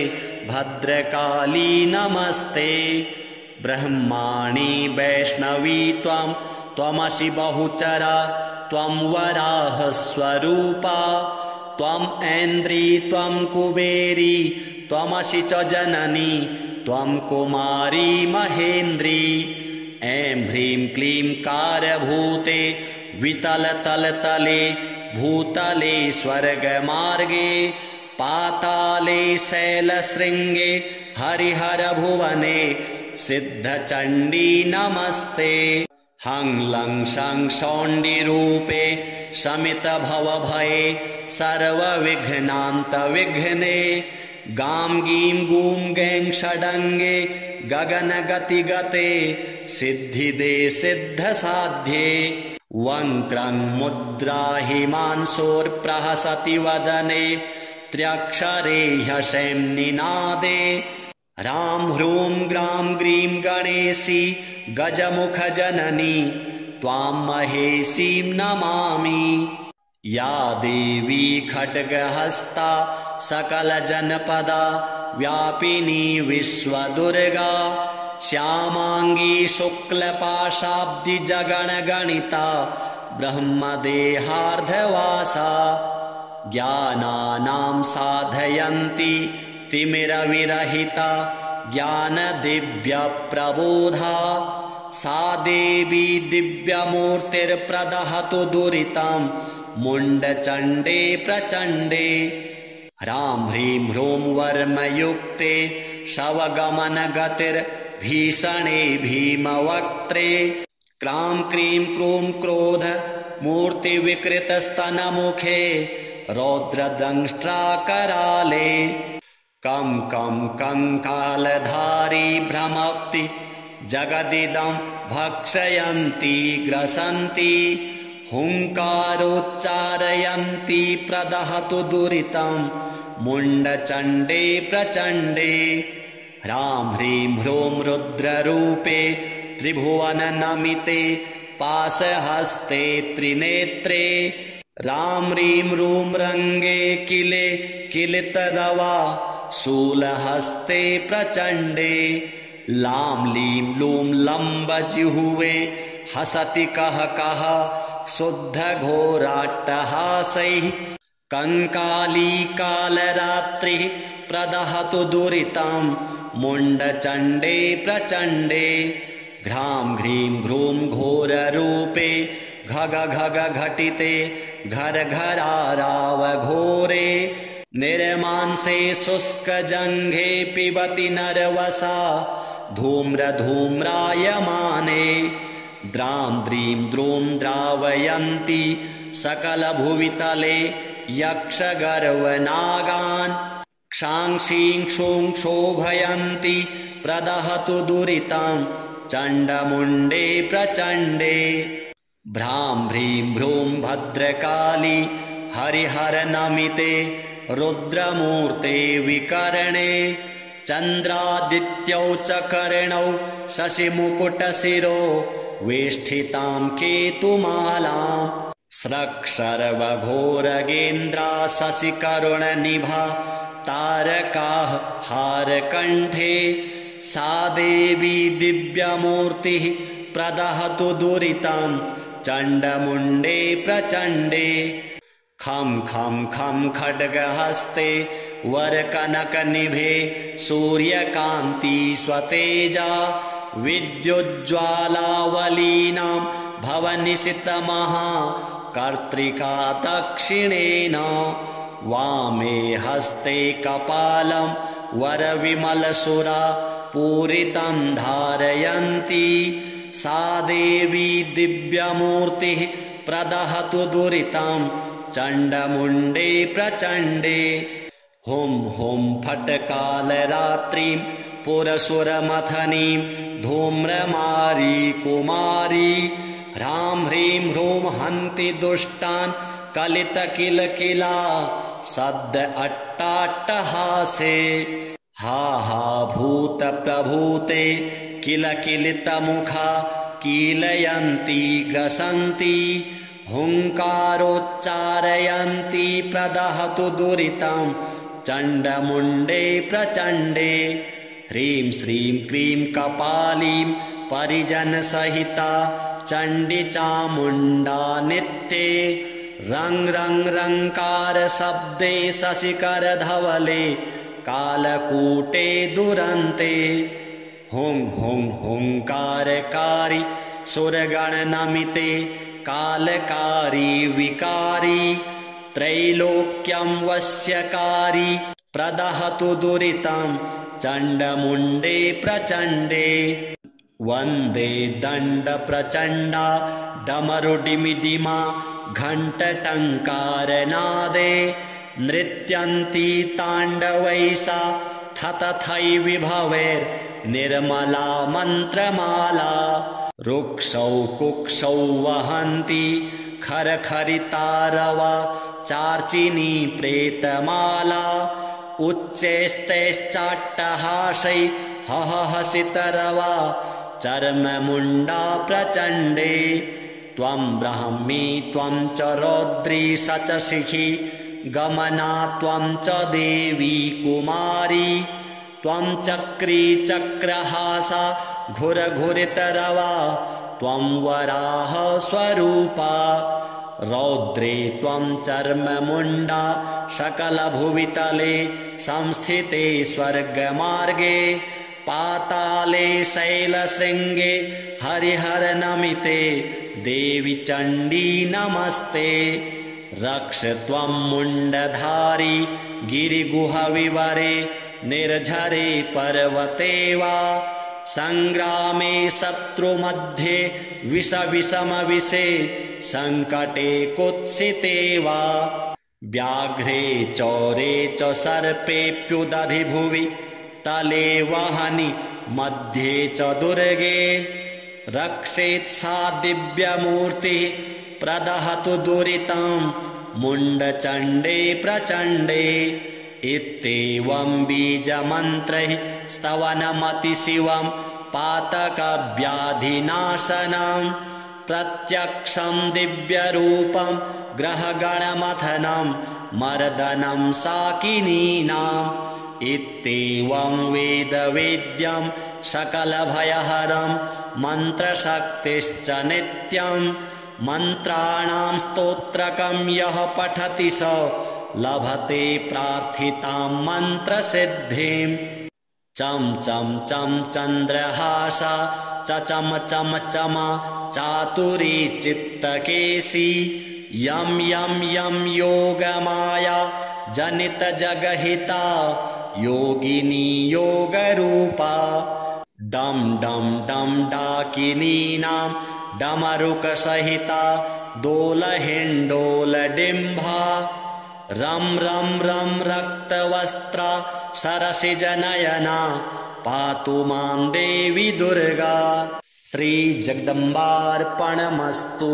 भद्रकाली नमस्ते ब्रह्माणि वैष्णवी त्वमसि बहुचरा त्वं वराहस्वरूपा त्वं ऐन्द्री त्वं कुबेरी त्वमसि च जननी त्वं कुमारी महेन्द्री ऐं ह्रीं क्लीं कारभूते वितलतलतले भूतले स्वर्गमार्गे पाताले शैलशृङ्गे हरिहरभुवने सिद्धचण्डी नमस्ते हं लं शं शौण्डिरूपे शमितभवभये सर्वविघ्नान्तविघ्ने गां गीं गूं गैं षडङ्गे गगनगतिगते सिद्धिदे सिद्धसाध्ये वङ्क्रं मुद्राहिमांशोर्प्रहसति वदने त्र्यक्षरे ह्यशैं निनादे रां ह्रूं ग्रां ग्रीं गणेशी गजमुखजननी त्वां महेशीं नमामि या देवी खड्गहस्ता सकलजनपदा व्यापिनी विश्वदुर्गा श्यामाङ्गी शुक्लपाशाब्दिजगणगणिता ब्रह्मदेहार्धवासा ज्ञानानां साधयन्ती तिमिरविरहिता ज्ञानदिव्यप्रबोधा सा देवी दिव्यमूर्तिर्प्रदहतु दुरितं मुण्डचण्डे प्रचण्डे ह्रां ह्रीं ह्रूं वर्मयुक्ते शवगमनगतिर्भीषणे भीमवक्त्रे क्रां क्रीं क्रूं क्रोध मूर्तिविकृतस्तनमुखे रौद्रदंष्ट्राकराले कं कं कंकालधारी भ्रमप्ति जगदिदं भक्षयन्ती ग्रसन्ति हुङ्कारोच्चारयन्ती प्रदहतु दुरितं मुण्डचण्डे प्रचण्डे ह्रां ह्रीं ह्रूं रुद्ररूपे त्रिभुवननमिते पाशहस्ते त्रिनेत्रे रां ह्रीं रूं रङ्गे किले किलितरवा शूलहस्ते प्रचण्डे लां लीं लूं लम्बजिह्वे हसति कः कः शुद्धघोराट्टहासैः कंकाली कालरात्रिः प्रदहतु दुरितं मुण्डचण्डे प्रचण्डे घ्रां घ्रीं घ्रूं घोररूपे घग घग घटिते घर घराराव घोरे निर्मांसे शुष्कजङ्घे पिबति नरवसा धूम्रधूम्रायमाने द्रां द्रीं द्रूं द्रावयन्ति सकलभुवितले यक्षगर्वनागान् क्षां शीं क्षूं क्षोभयन्ति प्रदहतु दुरितं चण्डमुण्डे प्रचण्डे भ्रां ह्रीं भ्रूं भद्रकाली हरिहरनमिते रुद्रमूर्ते विकर्णे चन्द्रादित्यौ च कर्णौ शशिमुकुटशिरो वेष्ठितां केतुमालां स्रक्शर्वघोरगेन्द्रा शशिकरुणनिभा तारकाः हारकण्ठे सा देवी दिव्यमूर्तिः प्रदहतु दुरितं चण्डमुण्डे प्रचण्डे खं खं खं खड्गहस्ते वरकनकनिभे सूर्यकान्ति स्वतेजा विद्युज्ज्वालावलीनां भवनिशितमहा कर्त्रिका दक्षिणेन वामे हस्ते कपालं वरविमलसुरा पूरितं धारयन्ती सा देवी दिव्यमूर्तिः प्रदहतु दुरितं चण्डमुण्डे प्रचण्डे हुं हुं फट्कालरात्रिं पुरसुरमथनीं धूम्रमारी कुमारी ह्रां ह्रीं ह्रूं हन्ति दुष्टान् कलितकिलकिला सद्द अट्टाट्टहासे हा हा भूतप्रभूते किलकिलितमुखा कीलयन्ती ग्रसन्ति हुङ्कारोच्चारयन्ती प्रदहतु दुरितं चण्डमुण्डे प्रचण्डे ह्रीं श्रीं क्रीं कपालीं परिजनसहिता चण्डी चामुण्डा नित्ये रङ् रङ् रङ्कार शब्दे शशिकरधवले कालकूटे दुरन्ते हुं हुं हुङ्कारकारी सुरगणनमिते कालकारी विकारी त्रैलोक्यं वश्यकारी प्रदहतु दुरितं चण्डमुण्डे प्रचण्डे वन्दे दण्डप्रचण्डा डमरुडिमिडिमा घण्टटङ्कारनादे नृत्यन्ती ताण्डवैसा थतथै विभवैर्निर्मला मन्त्रमाला रुक्षौ कुक्षौ वहन्ती खरखरितारवा चार्चिनी प्रेतमाला उच्चैस्तैश्चाट्टहासै हहहसितरवा चर्ममुण्डा प्रचण्डे त्वं ब्राह्मी त्वं च रौद्री स च शिखी गमना त्वं च देवी कुमारी त्वं चक्री चक्रहासा घुरघुरितरवा त्वं वराह स्वरूपा रौद्रे त्वं चर्ममुण्डा सकलभुवितले संस्थिते स्वर्गमार्गे पाताले शैलशृङ्गे हरिहरनमिते देवी चण्डी नमस्ते रक्ष त्वं मुण्डधारी गिरिगुहविवरे निर्झरे पर्वते वा सङ्ग्रामे शत्रुमध्ये विषमविषे सङ्कटे कुत्सिते वा व्याघ्रे चौरे च सर्पेऽप्युदधि भुवि तले वहनि मध्ये च दुर्गे रक्षेत् सा दिव्यमूर्तिः प्रदहतु दुरितं मुण्डचण्डे प्रचण्डे इत्येवं बीजमन्त्रैः स्तवनमतिशिवं पातकव्याधिनाशनं प्रत्यक्षं दिव्यरूपं ग्रहगणमथनं मर्दनं साकिनीनाम् इत्येवं वेदवेद्यं सकलभयहरं मन्त्रशक्तिश्च नित्यं मन्त्राणां स्तोत्रकं यः पठति स लभते प्रार्थितां मन्त्रसिद्धिं चं चं चं चन्द्रहासा चम चम चमा चातुरी चित्तकेशी यं यं यं योगमाया जनितजगहिता योगिनी योगरूपा डं डं डं डाकिनीनां डमरुकसहिता दोलहिण्डोलडिम्भा रं रं रं रक्तवस्त्रा सरसिजनयना पातु मां देवी दुर्गा। श्रीजगदम्बार्पणमस्तु।